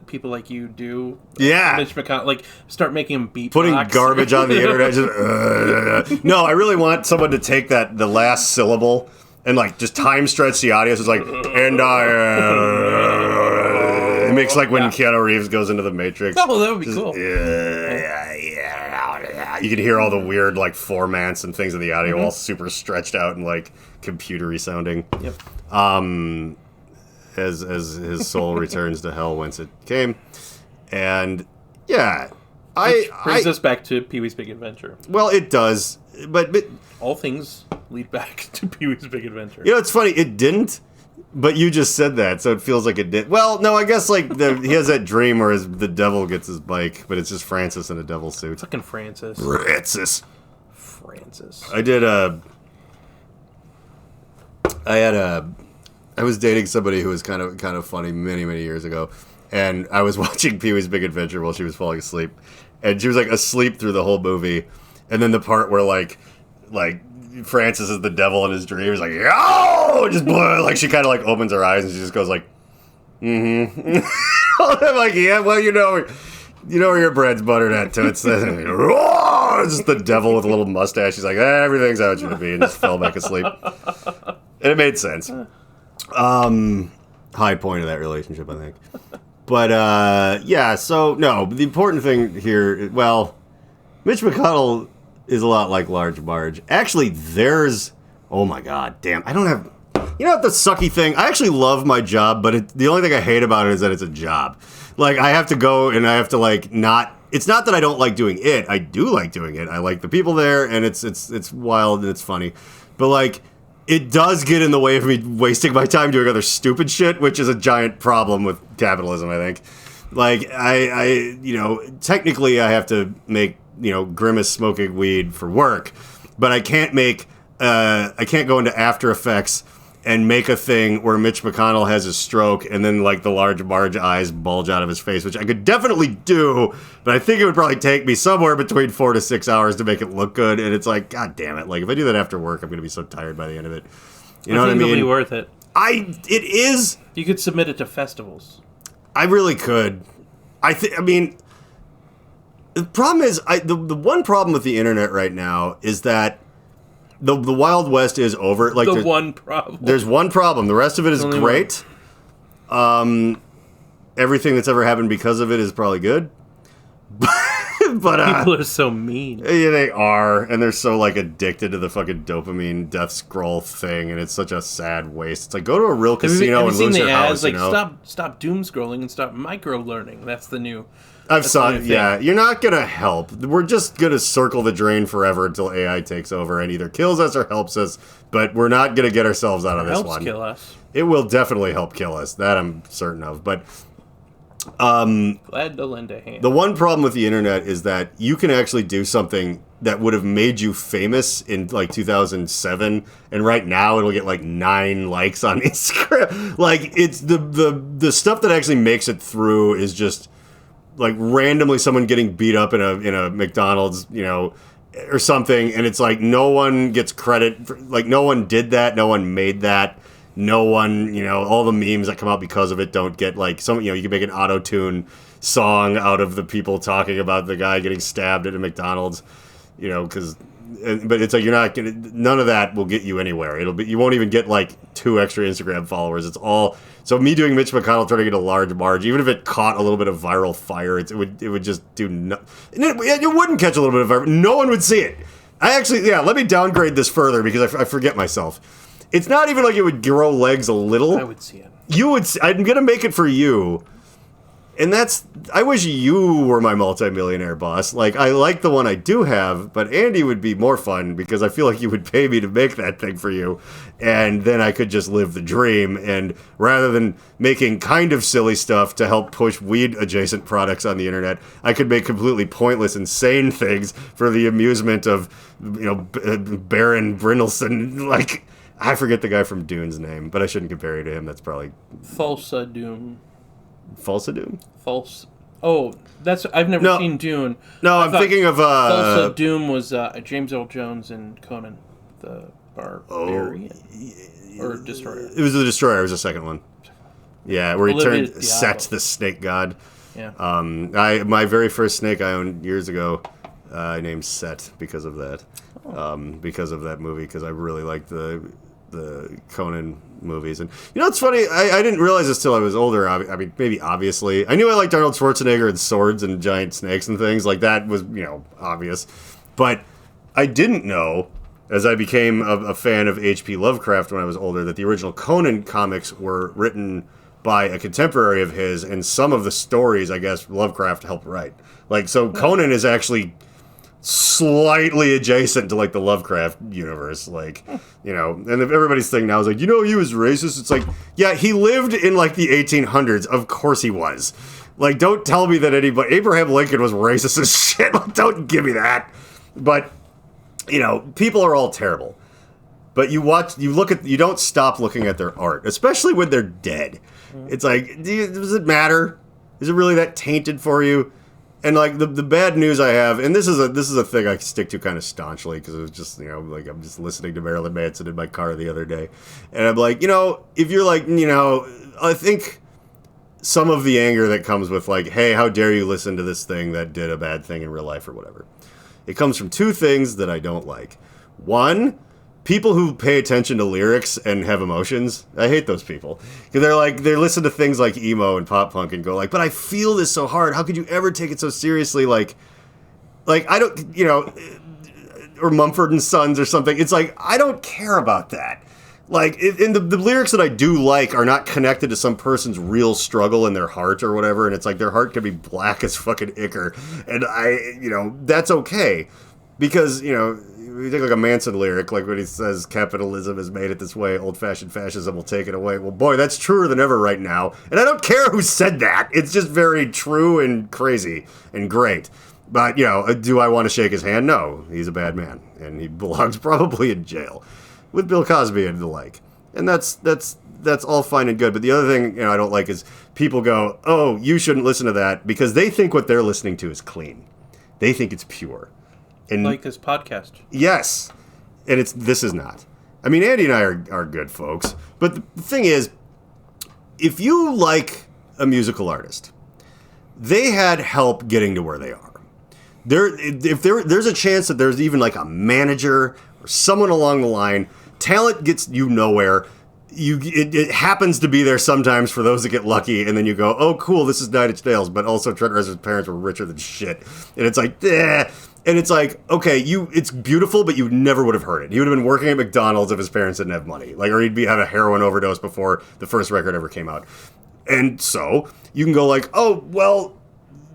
B: people like you do.
A: Yeah.
B: Mitch McConnell, like, start making them beatbox.
A: Putting garbage on the internet. Just, No, I really want someone to take the last syllable and, like, just time stretch the audio. So it's like, and it makes like when Keanu Reeves goes into the Matrix.
B: Oh, that would be cool.
A: You can hear all the weird like formats and things in the audio all super stretched out and like computery sounding.
B: Yep.
A: As his soul returns to hell whence it came, and yeah,
B: Which brings us back to Pee-wee's Big Adventure.
A: Well, it does, but
B: all things lead back to Pee-wee's Big Adventure.
A: You know, it's funny. It didn't. But you just said that, so it feels like it did. Well, no, I guess like he has that dream where the devil gets his bike, but it's just Francis in a devil suit.
B: Fucking Francis.
A: Francis. I was dating somebody who was kind of funny many, many years ago, and I was watching Pee-wee's Big Adventure while she was falling asleep, and she was like asleep through the whole movie, and then the part where like Francis is the devil in his dream. He's like, yo! oh, just like she kind of like opens her eyes and she just goes like, mm-hmm. I'm like, yeah, well, you know where your bread's buttered at, Toots. Just the devil with a little mustache. He's like, everything's how it should be, and just fell back asleep. And it made sense. High point of that relationship, I think. But, yeah, so, no, the important thing here, well, Mitch McConnell is a lot like Large Marge. Actually, oh my god, damn, I don't have, you know what the sucky thing, I actually love my job, but the only thing I hate about it is that it's a job. Like, I have to go and I have to, like, it's not that I don't like doing it, I do like doing it, I like the people there, and it's wild and it's funny, but, like, it does get in the way of me wasting my time doing other stupid shit, which is a giant problem with capitalism, I think. Like, technically I have to make, Grimace smoking weed for work, but I can't go into After Effects and make a thing where Mitch McConnell has a stroke and then, like, the Large Marge eyes bulge out of his face, which I could definitely do, but I think it would probably take me somewhere between 4 to 6 hours to make it look good, and it's like, god damn it, like, if I do that after work, I'm going to be so tired by the end of it. You know what I mean?
B: It'll be worth it.
A: It is.
B: You could submit it to festivals.
A: I really could. I mean, the problem is, the one problem with the internet right now is that the Wild West is over. Like,
B: one problem.
A: There's one problem. The rest of it is great. Everything that's ever happened because of it is probably good. But
B: people are so mean.
A: Yeah, they are, and they're so, like, addicted to the fucking dopamine death scroll thing, and it's such a sad waste. It's like, go to a real casino and lose your house.
B: Like, stop doom scrolling and stop micro learning. That's the new.
A: I've saw it. Yeah, you're not gonna help. We're just gonna circle the drain forever until AI takes over and either kills us or helps us. But we're not gonna get ourselves out of this one.
B: Kill us.
A: It will definitely help kill us. That I'm certain of. But
B: glad to lend a hand.
A: The one problem with the internet is that you can actually do something that would have made you famous in like 2007, and right now it'll get like 9 likes on Instagram. Like, it's the stuff that actually makes it through is just like randomly someone getting beat up in a McDonald's, or something, and it's like no one gets credit for, like, no one did that, no one made that, no one, all the memes that come out because of it don't get, like, you can make an auto-tune song out of the people talking about the guy getting stabbed at a McDonald's, but it's like none of that will get you anywhere. You won't even get like 2 extra Instagram followers. It's all, so me doing Mitch McConnell trying to get a Large Marge, even if it caught a little bit of viral fire, it would just do no, it wouldn't catch a little bit of viral, no one would see it. Let me downgrade this further because I forget myself. It's not even like it would grow legs a little.
B: I would see it.
A: I'm gonna make it for you. And I wish you were my multimillionaire boss. Like, I like the one I do have, but Andy would be more fun because I feel like you would pay me to make that thing for you. And then I could just live the dream. And rather than making kind of silly stuff to help push weed adjacent products on the internet, I could make completely pointless, insane things for the amusement of, Baron Brungalstien. Like, I forget the guy from Dune's name, but I shouldn't compare you to him. That's probably
B: Falsa Doom.
A: Falsa Doom?
B: False. Oh, I've never seen Dune.
A: No, I'm thinking of
B: Falsa Doom was James Earl Jones and Conan the Barbarian or Destroyer.
A: It was the Destroyer. It was the second one. Yeah, where he turned Set the snake god.
B: Yeah.
A: My very first snake I owned years ago, I named Set because of that. Because of that movie, because I really liked the Conan movies. And it's funny, I didn't realize this till I was older. I mean, maybe obviously I knew I liked Arnold Schwarzenegger and swords and giant snakes and things like that was obvious, but I didn't know, as I became a fan of H.P. Lovecraft when I was older, that the original Conan comics were written by a contemporary of his, and some of the stories I guess Lovecraft helped write. Like, so Conan is actually slightly adjacent to like the Lovecraft universe, like, and everybody's thing now is like, he was racist. It's like, yeah, he lived in like the 1800s. Of course he was. Like, don't tell me that Abraham Lincoln was racist as shit. Like, don't give me that. But, people are all terrible. But you don't stop looking at their art, especially when they're dead. It's like, does it matter? Is it really that tainted for you? And like the bad news I have, and this is a thing I stick to kind of staunchly because it was just like I'm just listening to Marilyn Manson in my car the other day, and I'm like, if you're like, I think some of the anger that comes with like, hey, how dare you listen to this thing that did a bad thing in real life or whatever, it comes from two things that I don't like. One, people who pay attention to lyrics and have emotions. I hate those people. Because they listen to things like emo and pop punk and go like, but I feel this so hard. How could you ever take it so seriously? Like I don't, or Mumford and Sons or something. It's like, I don't care about that. Like, the lyrics that I do like are not connected to some person's real struggle in their heart or whatever. And it's like their heart could be black as fucking ichor. And that's okay. Because, you take like a Manson lyric, like when he says capitalism has made it this way, old-fashioned fascism will take it away. Well, boy, that's truer than ever right now. And I don't care who said that. It's just very true and crazy and great. But, do I want to shake his hand? No. He's a bad man. And he belongs probably in jail with Bill Cosby and the like. And that's all fine and good. But the other thing, I don't like is people go, oh, you shouldn't listen to that because they think what they're listening to is clean. They think it's pure. And
B: like this podcast.
A: Yes. And this is not. I mean, Andy and I are good folks. But the thing is, if you like a musical artist, they had help getting to where they are. There's a chance that there's even like a manager or someone along the line. Talent gets you nowhere. It happens to be there sometimes for those that get lucky, and then you go, oh, cool, this is Nine Inch Nails, but also Trent Reznor's parents were richer than shit. And it's like, eh. And it's like, okay, it's beautiful, but you never would have heard it. He would have been working at McDonald's if his parents didn't have money. Like, or he'd have a heroin overdose before the first record ever came out. And so, you can go like, oh, well,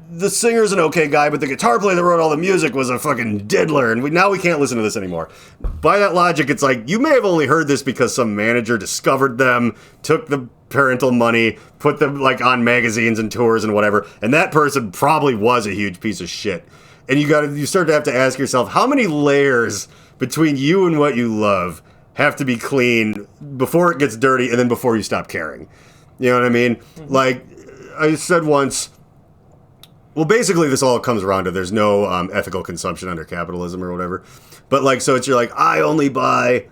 A: the singer's an okay guy, but the guitar player that wrote all the music was a fucking diddler, and now we can't listen to this anymore. By that logic, it's like, you may have only heard this because some manager discovered them, took the parental money, put them like on magazines and tours and whatever, and that person probably was a huge piece of shit. And you start to have to ask yourself, how many layers between you and what you love have to be clean before it gets dirty and then before you stop caring? You know what I mean? Mm-hmm. Like, I said once, well, basically this all comes around to there's no ethical consumption under capitalism or whatever. But like, so you're like, I only buy,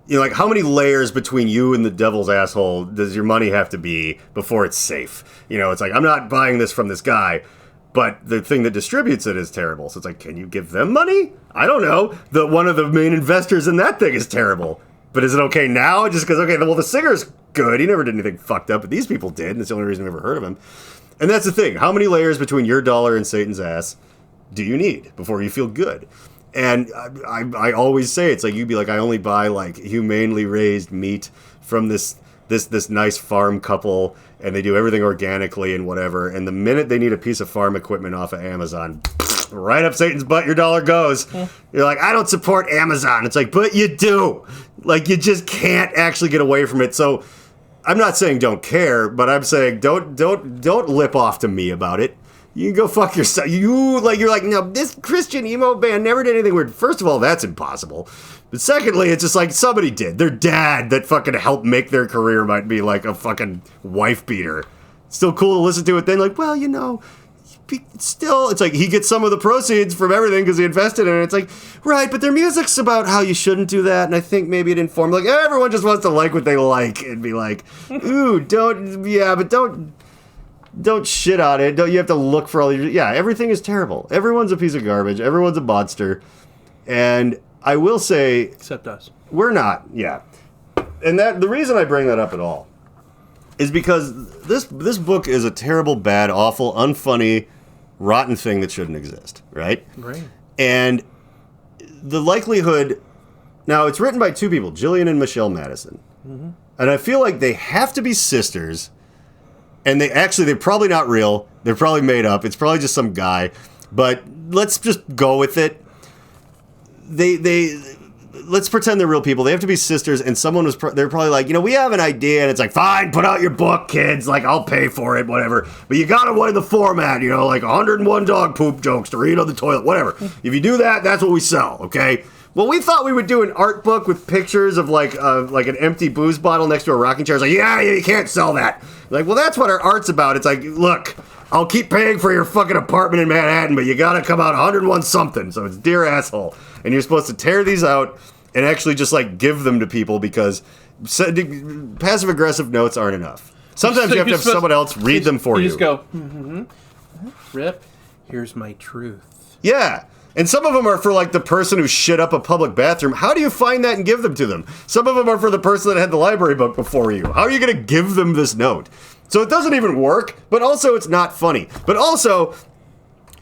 A: like how many layers between you and the devil's asshole does your money have to be before it's safe? It's like, I'm not buying this from this guy, but the thing that distributes it is terrible. So it's like, can you give them money? I don't know. One of the main investors in that thing is terrible. But is it okay now? Just because, okay, well, the singer's good. He never did anything fucked up, but these people did, and that's the only reason I've ever heard of him. And that's the thing. How many layers between your dollar and Satan's ass do you need before you feel good? And I always say, it's like, you'd be like, I only buy, like, humanely raised meat from this nice farm couple, and they do everything organically and whatever, and the minute they need a piece of farm equipment off of Amazon, right up Satan's butt your dollar goes. Yeah. You're like, I don't support Amazon. It's like, but you do. Like, you just can't actually get away from it. So I'm not saying don't care, but I'm saying don't lip off to me about it. You can go fuck yourself. You're like, no, this Christian emo band never did anything weird. First of all, that's impossible. But secondly, it's just like somebody did. Their dad that fucking helped make their career might be like a fucking wife beater. Still cool to listen to it then. Like, well, still, it's like he gets some of the proceeds from everything because he invested in it. It's like, right, but their music's about how you shouldn't do that. And I think maybe it informed, like, everyone just wants to like what they like and be like, ooh, don't shit on it. You have to look for all your... Yeah, everything is terrible. Everyone's a piece of garbage. Everyone's a monster. And I will say...
B: Except us.
A: We're not, yeah. And the reason I bring that up at all is because this book is a terrible, bad, awful, unfunny, rotten thing that shouldn't exist, right?
B: Right.
A: And the likelihood... Now, it's written by two people, Gillian and Michelle Madison. Mm-hmm. And I feel like they have to be sisters... And they're probably not real. They're probably made up. It's probably just some guy. But let's just go with it. Let's pretend they're real people. They have to be sisters. And they're probably like, we have an idea. And it's like, fine, put out your book, kids. Like, I'll pay for it, whatever. But you gotta want the format, like 101 dog poop jokes to read on the toilet, whatever. If you do that, that's what we sell, okay? Well, we thought we would do an art book with pictures of like an empty booze bottle next to a rocking chair. It's like, yeah, you can't sell that. Like, well, that's what our art's about. It's like, look, I'll keep paying for your fucking apartment in Manhattan, but you gotta come out 101 something. So it's Dear Asshole. And you're supposed to tear these out and actually just, like, give them to people because passive-aggressive notes aren't enough. Sometimes you have to have someone else read them for you.
B: You just go, Rip, here's my truth.
A: Yeah. And some of them are for, like, the person who shit up a public bathroom. How do you find that and give them to them? Some of them are for the person that had the library book before you. How are you going to give them this note? So it doesn't even work, but also it's not funny. But also,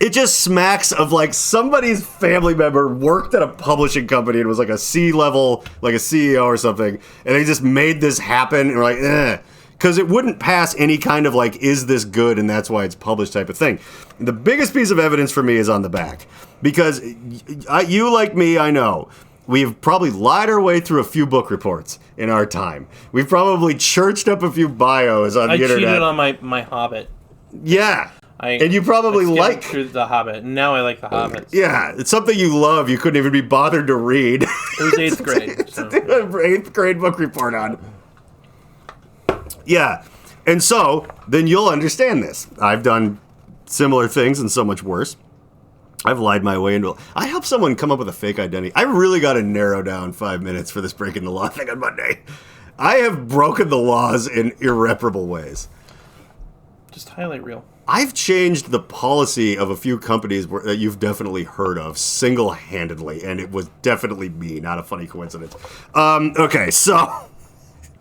A: it just smacks of, like, somebody's family member worked at a publishing company and was, like, a C-level, like a CEO or something, and they just made this happen, and we're like, eh. Because it wouldn't pass any kind of, like, is this good, and that's why it's published type of thing. The biggest piece of evidence for me is on the back. Because you, like me, I know, we've probably lied our way through a few book reports in our time. We've probably churched up a few bios on the internet.
B: I cheated on my Hobbit.
A: Yeah. And you probably like
B: through the Hobbit, and now I like the Hobbits.
A: Yeah, it's something you love. You couldn't even be bothered to read.
B: It was 8th grade. So.
A: 8th grade book report on. Yeah, and so then you'll understand this. I've done similar things and so much worse. I've lied my way into. I helped someone come up with a fake identity. I really got to narrow down 5 minutes for this breaking the law thing on Monday. I have broken the laws in irreparable ways.
B: Just highlight reel.
A: I've changed the policy of a few companies that you've definitely heard of single-handedly, and it was definitely me, not a funny coincidence. Okay, so,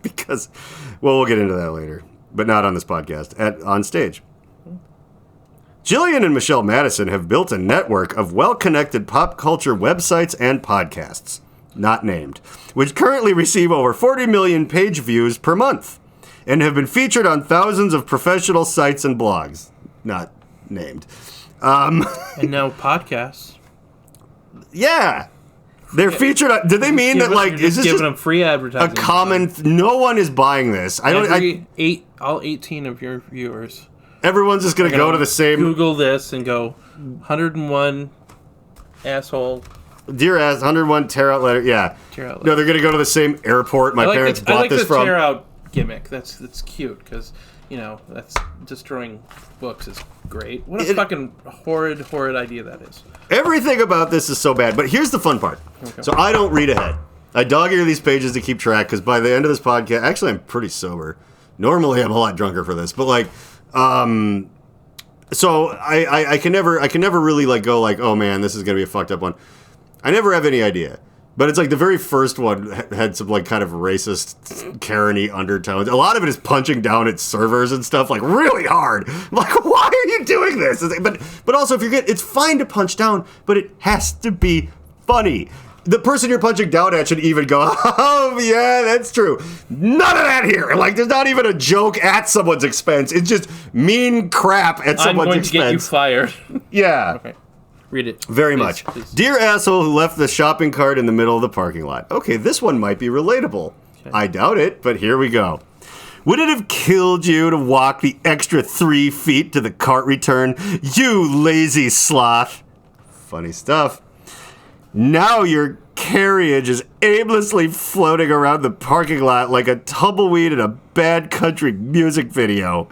A: because, well, we'll get into that later, but not on this podcast, on stage. Jillian and Michelle Madison have built a network of well-connected pop culture websites and podcasts, not named, which currently receive over 40 million page views per month, and have been featured on thousands of professional sites and blogs. Not named.
B: And now podcasts.
A: Yeah. They're featured on... Do they mean that, like... Is this
B: giving
A: just
B: them free advertising?
A: A common... No one is buying this.
B: All 18 of your viewers.
A: Everyone's just going to go to the same...
B: Google this and go, 101 asshole...
A: Dear Ass, 101 tear out letter. Yeah.
B: Tear out letter.
A: No, they're going to go to the same airport my parents bought this from.
B: I like the tear out gimmick. That's cute because, you know, that's destroying books is great. What a fucking horrid idea that is. Everything
A: about this is so bad. But here's the fun part. Okay. So I don't read ahead. I dog-ear these pages to keep track because by the end of this podcast... Actually, I'm pretty sober. Normally, I'm a lot drunker for this. But, like... So I can never really, like, go, like, oh, man, this is going to be a fucked up one. I never have any idea. But it's like the very first one had some, like, kind of racist, Karen-y undertones. A lot of it is punching down at servers and stuff, like, really hard. I'm like, why are you doing this? But also, if you're good, it's fine to punch down, but it has to be funny. The person you're punching down at should even go, oh, yeah, that's true. None of that here. Like, there's not even a joke at someone's expense. It's just mean crap at someone's expense.
B: I'm going to get you fired.
A: Yeah.
B: Okay. Read it.
A: Very much. Please. Dear asshole who left the shopping cart in the middle of the parking lot. Okay, this one might be relatable. Okay. I doubt it, but here we go. Would it have killed you to walk the extra 3 feet to the cart return? You lazy sloth. Funny stuff. Now your carriage is aimlessly floating around the parking lot like a tumbleweed in a bad country music video.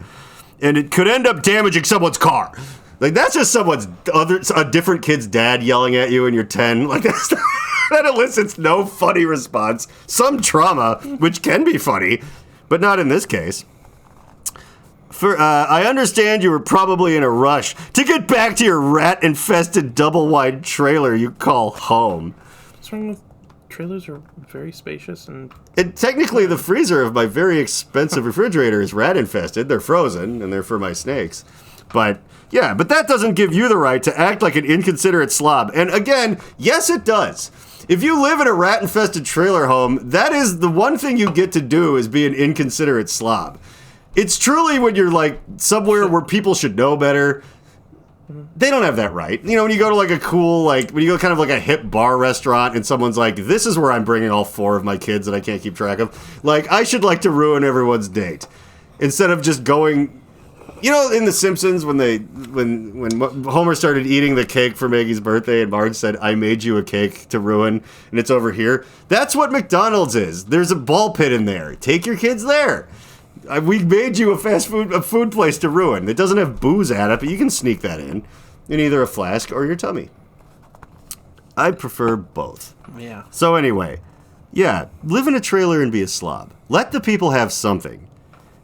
A: And it could end up damaging someone's car. Like, that's just a different kid's dad yelling at you and you're 10. Like, that elicits no funny response. Some trauma, which can be funny, but not in this case. I understand you were probably in a rush to get back to your rat-infested double-wide trailer you call home.
B: What's wrong with trailers are very spacious and
A: technically the freezer of my very expensive refrigerator is rat-infested. They're frozen, and they're for my snakes. But... yeah, but that doesn't give you the right to act like an inconsiderate slob. And again, yes, it does. If you live in a rat-infested trailer home, that is the one thing you get to do is be an inconsiderate slob. It's truly when you're, like, somewhere where people should know better. They don't have that right. You know, when you go to, like, a cool, like, when you go kind of like a hip bar restaurant and someone's like, this is where I'm bringing all 4 of my kids that I can't keep track of. Like, I should like to ruin everyone's date. Instead of just going... You know, in The Simpsons, when Homer started eating the cake for Maggie's birthday and Marge said, I made you a cake to ruin, and it's over here? That's what McDonald's is. There's a ball pit in there. Take your kids there. We made you a food place to ruin. It doesn't have booze at it, but you can sneak that in either a flask or your tummy. I prefer both.
B: Yeah.
A: So anyway, yeah, live in a trailer and be a slob. Let the people have something.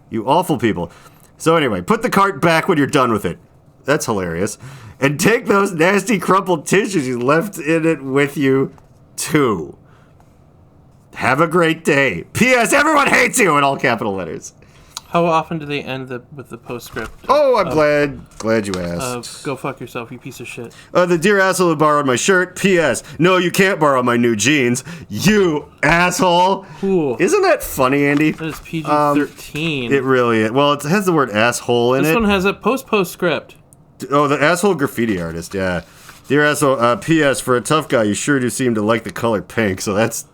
A: You awful people. So anyway, put the cart back when you're done with it. That's hilarious. And take those nasty crumpled tissues you left in it with you, too. Have a great day. P.S. Everyone hates you in all capital letters.
B: How often do they end with the postscript?
A: I'm glad you asked.
B: Go fuck yourself, you piece of shit.
A: The dear asshole who borrowed my shirt. P.S. No, you can't borrow my new jeans. You asshole.
B: Cool.
A: Isn't that funny, Andy?
B: That is PG-13.
A: It really is. Well, it has the word asshole in it.
B: This one has a postscript.
A: Oh, the asshole graffiti artist, yeah. Dear asshole, P.S. For a tough guy, you sure do seem to like the color pink, so that's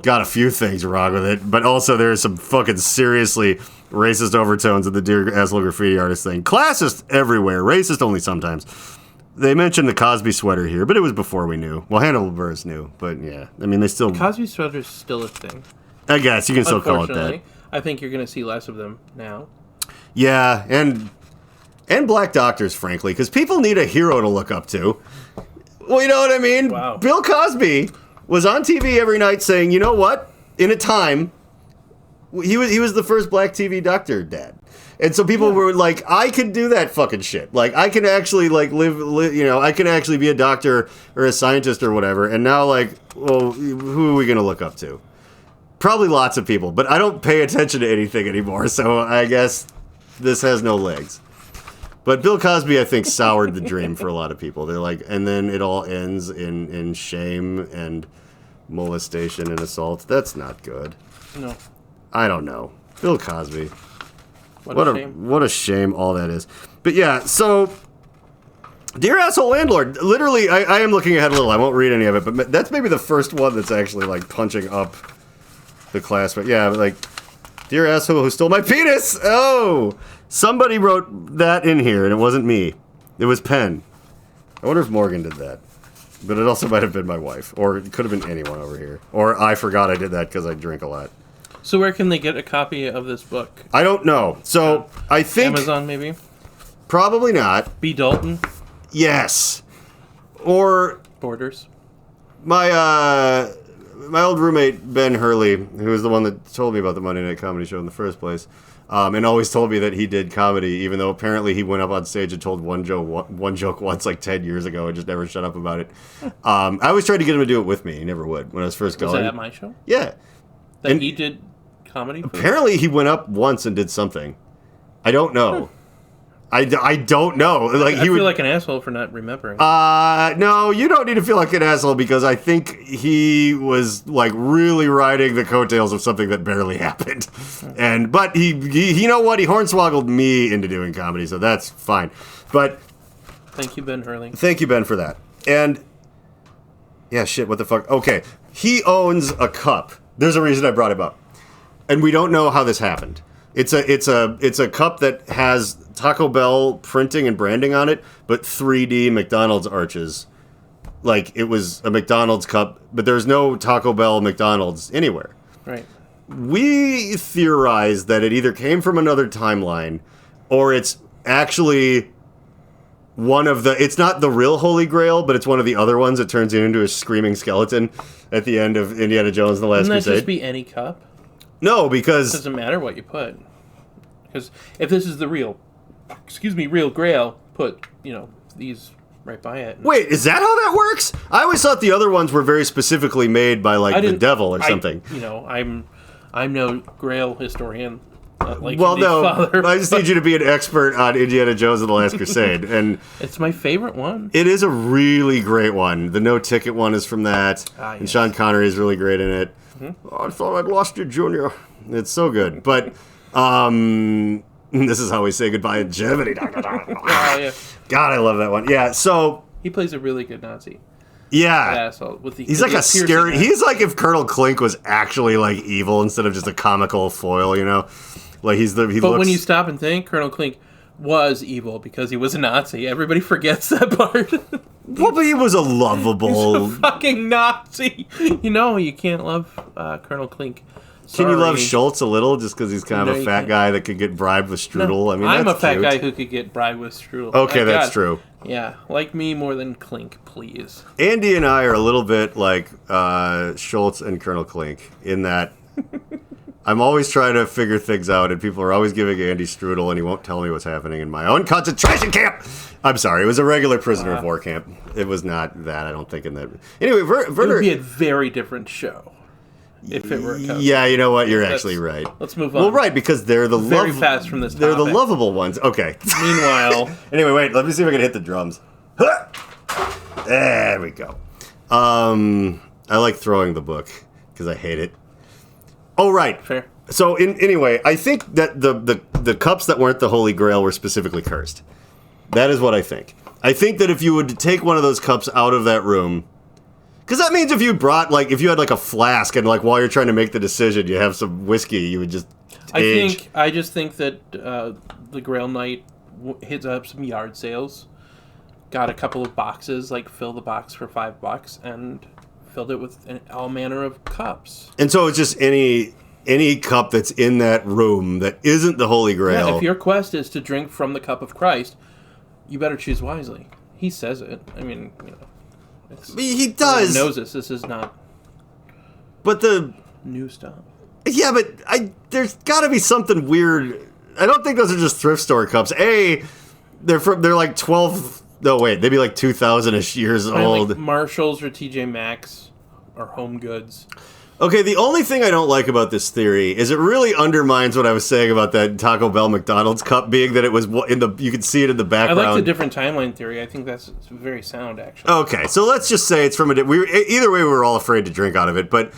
A: got a few things wrong with it. But also there's some fucking seriously racist overtones of the dear asshole graffiti artist thing. Classist everywhere, racist only sometimes. They mentioned the Cosby sweater here, but it was before we knew. Well, Hannibal Buress knew, but yeah. I mean, they still...
B: Cosby sweater is still a thing.
A: I guess, you can still call it that.
B: I think you're going to see less of them now.
A: Yeah, and black doctors, frankly, because people need a hero to look up to. Well, you know what I mean?
B: Wow.
A: Bill Cosby was on TV every night saying, you know what? In a time, he was the first black TV doctor dad. And so people were like, I can do that fucking shit. Like, I can actually, like, live, you know, I can actually be a doctor or a scientist or whatever. And now, like, well, who are we going to look up to? Probably lots of people. But I don't pay attention to anything anymore. So I guess this has no legs. But Bill Cosby, I think, soured the dream for a lot of people. They're like, and then it all ends in shame and molestation and assault. That's not good.
B: No.
A: I don't know. Bill Cosby.
B: What a shame.
A: What a shame all that is. But yeah, so, dear asshole landlord, literally, I am looking ahead a little. I won't read any of it, but that's maybe the first one that's actually, like, punching up the class. But yeah, like, dear asshole who stole my penis! Oh! Somebody wrote that in here, and it wasn't me. It was Penn. I wonder if Morgan did that. But it also might have been my wife. Or it could have been anyone over here. Or I forgot I did that because I drink a lot.
B: So where can they get a copy of this book?
A: I don't know. So, I think...
B: Amazon, maybe?
A: Probably not.
B: B. Dalton?
A: Yes. Or...
B: Borders?
A: My old roommate, Ben Hurley, who was the one that told me about the Monday Night Comedy Show in the first place, and always told me that he did comedy, even though apparently he went up on stage and told one joke once, like 10 years ago, and just never shut up about it. I always tried to get him to do it with me. He never would when I was first going.
B: Was that at my show?
A: Yeah.
B: And he did comedy?
A: Apparently he went up once and did something. I don't know. I don't know. Like
B: I feel like an asshole for not remembering.
A: No, you don't need to feel like an asshole because I think he was like really riding the coattails of something that barely happened. But he you know what? He hornswoggled me into doing comedy, so that's fine. But
B: thank you, Ben Hurley.
A: Thank you, Ben, for that. And yeah, shit, what the fuck? Okay, he owns a cup. There's a reason I brought him up, and we don't know how this happened. It's a cup that has Taco Bell printing and branding on it, but 3D McDonald's arches. Like, it was a McDonald's cup, but there's no Taco Bell McDonald's anywhere.
B: Right.
A: We theorize that it either came from another timeline, or it's actually one of the... It's not the real Holy Grail, but it's one of the other ones that turns you into a screaming skeleton at the end of Indiana Jones and the Last Crusade.
B: Wouldn't that just be any cup?
A: No, because...
B: It doesn't matter what you put. Because if this is the real Grail, put, these right by it.
A: Wait, is that how that works? I always thought the other ones were very specifically made by, like, the devil or something.
B: I'm no Grail historian. Like
A: well, no,
B: father,
A: I just need you to be an expert on Indiana Jones and the Last Crusade. And
B: it's my favorite one.
A: It is a really great one. The no-ticket one is from that.
B: Yes.
A: And Sean Connery is really great in it. Mm-hmm. Oh, I thought I'd lost you, Junior. It's so good. But this is how we say goodbye in Germany.
B: Yeah.
A: God, I love that one. Yeah, so...
B: He plays a really good Nazi.
A: Yeah.
B: Asshole.
A: He's like a scary... He's like if Colonel Klink was actually, like, evil instead of just a comical foil, you know? Like,
B: But when you stop and think, Colonel Klink was evil because he was a Nazi. Everybody forgets that part.
A: Well, but he was a lovable...
B: He's a fucking Nazi. You can't love Colonel Klink.
A: Can you love
B: Sorry.
A: Schultz a little just because he's kind
B: No,
A: of a
B: you
A: fat
B: can't.
A: guy that could get bribed with strudel?
B: No,
A: I mean,
B: I'm a
A: that's
B: fat
A: cute.
B: guy who could get bribed with strudel.
A: Okay,
B: My
A: that's
B: God.
A: true.
B: Yeah, like me more than Clink, please.
A: Andy and I are a little bit like Schultz and Colonel Klink in that I'm always trying to figure things out, and people are always giving Andy strudel, and he won't tell me what's happening in my own concentration camp. I'm sorry, it was a regular prisoner of war camp. It was not that, I don't think, in that. Anyway,
B: It
A: Werner.
B: would be a very different show if it were a coach.
A: Yeah, you know what? You're actually right.
B: Let's move on.
A: Well, right, because they're the
B: Very fast from this
A: They're the
B: topic.
A: lovable ones. Okay.
B: Meanwhile,
A: Anyway, wait. Let me see if I can hit the drums. There we go. I like throwing the book because I hate it. Oh, right.
B: fair.
A: So, anyway, I think that the cups that weren't the Holy Grail were specifically cursed. That is what I think. I think that if you would take one of those cups out of that room, because that means if you brought, like, if you had, like, a flask and, like, while you're trying to make the decision, you have some whiskey, you would just age.
B: I just think that the Grail Knight hits up some yard sales, got a couple of boxes, like fill the box for $5, and filled it with all manner of cups.
A: And so it's just any cup that's in that room that isn't the Holy Grail.
B: Yeah, if your quest is to drink from the cup of Christ, you better choose wisely. He says it. I mean, you know.
A: He does.
B: He knows this. This is not
A: But
B: new stuff.
A: yeah, but there's got to be something weird. I don't think those are just thrift store cups. They're like 12. No, wait, they'd be like 2,000-ish years old.
B: Like Marshalls or TJ Maxx or Home Goods.
A: Okay, the only thing I don't like about this theory is it really undermines what I was saying about that Taco Bell McDonald's cup being that it was you could see it in the
B: I
A: background.
B: like the different timeline theory. I think that's very sound, actually.
A: Okay, so let's just say it's from either way we were all afraid to drink out of it, but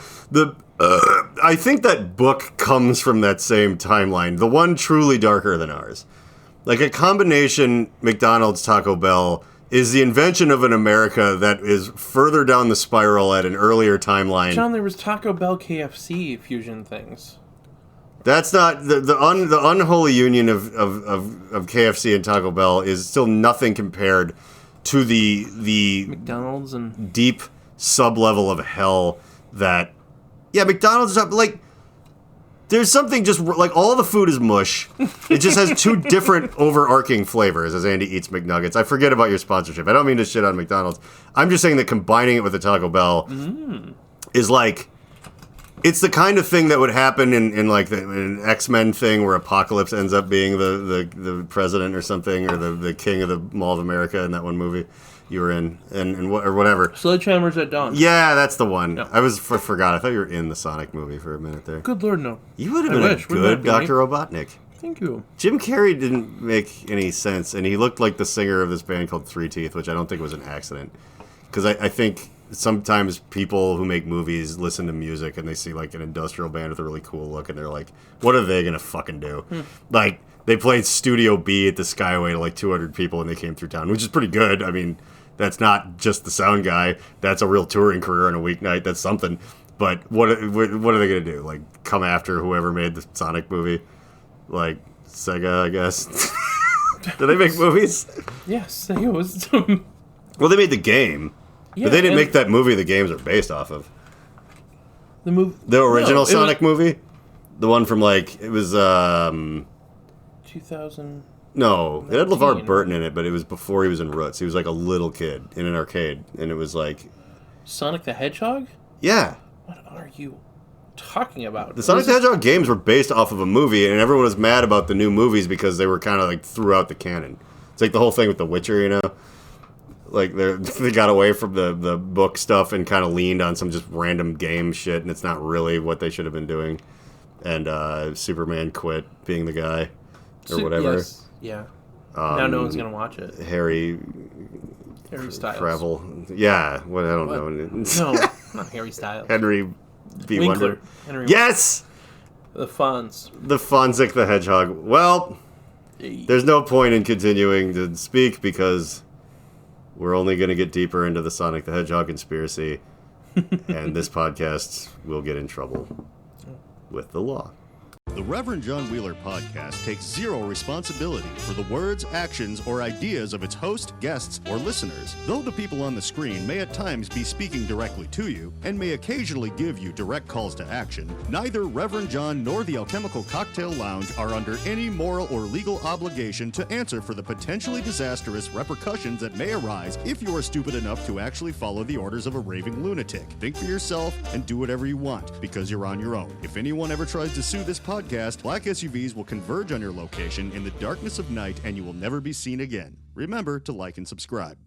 A: I think that book comes from that same timeline, the one truly darker than ours. Like a combination McDonald's Taco Bell is the invention of an America that is further down the spiral at an earlier timeline.
B: John, there was Taco Bell KFC fusion things.
A: That's not the unholy union of KFC and Taco Bell is still nothing compared to the
B: McDonald's and
A: deep sub-level of hell that McDonald's is like there's something just like all the food is mush. It just has two different overarching flavors as Andy eats McNuggets. I forget about your sponsorship. I don't mean to shit on McDonald's. I'm just saying that combining it with the Taco Bell is like it's the kind of thing that would happen in like an X-Men thing where Apocalypse ends up being the president or something or the king of the Mall of America in that one movie you were in or whatever.
B: Sledgehammers at Dawn.
A: Yeah, that's the one.
B: No.
A: I forgot. I thought you were in the Sonic movie for a minute there.
B: Good Lord, no.
A: You would have
B: I
A: been
B: wish.
A: a
B: Wouldn't that
A: good
B: be
A: Dr. Robotnik.
B: Thank you.
A: Jim Carrey didn't make any sense, and he looked like the singer of this band called Three Teeth, which I don't think was an accident. Because I think sometimes people who make movies listen to music and they see like an industrial band with a really cool look, and they're like, what are they going to fucking do? Like, they played Studio B at the Skyway to like 200 people, and they came through town, which is pretty good. I mean, that's not just the sound guy. That's a real touring career on a weeknight. That's something. But what are they going to do? Like, come after whoever made the Sonic movie? Like, Sega, I guess? Do they make movies?
B: Yes, it was.
A: Well, they made the game. But they didn't make that movie the games are based off of.
B: The movie.
A: The original
B: No,
A: Sonic movie? The one from, like, it was,
B: 2000.
A: No, it had LeVar
B: 19.
A: Burton in it, but it was before he was in Roots. He was, like, a little kid in an arcade, and it was, like...
B: Sonic the Hedgehog?
A: Yeah.
B: What are you talking about?
A: The Sonic the Hedgehog games were based off of a movie, and everyone was mad about the new movies because they were kind of, like, throughout the canon. It's like the whole thing with The Witcher, you know? Like, they got away from the book stuff and kind of leaned on some just random game shit, and it's not really what they should have been doing. And Superman quit being the guy, or whatever.
B: Yes. Yeah. Now no one's going to watch it.
A: Harry
B: Styles.
A: Travel. Yeah, I don't know.
B: No, not Harry Styles.
A: Henry B.
B: Winkler.
A: Wonder.
B: Henry
A: Yes!
B: The Fonz.
A: The Fonzik the Hedgehog. Well, there's no point in continuing to speak because we're only going to get deeper into the Sonic the Hedgehog conspiracy, and this podcast will get in trouble with the law.
C: The Reverend John Wheeler podcast takes zero responsibility for the words, actions, or ideas of its host, guests, or listeners. Though the people on the screen may at times be speaking directly to you and may occasionally give you direct calls to action, neither Reverend John nor the Alchemical Cocktail Lounge are under any moral or legal obligation to answer for the potentially disastrous repercussions that may arise if you are stupid enough to actually follow the orders of a raving lunatic. Think for yourself and do whatever you want, because you're on your own. If anyone ever tries to sue this podcast, black SUVs will converge on your location in the darkness of night and you will never be seen again. Remember to like and subscribe.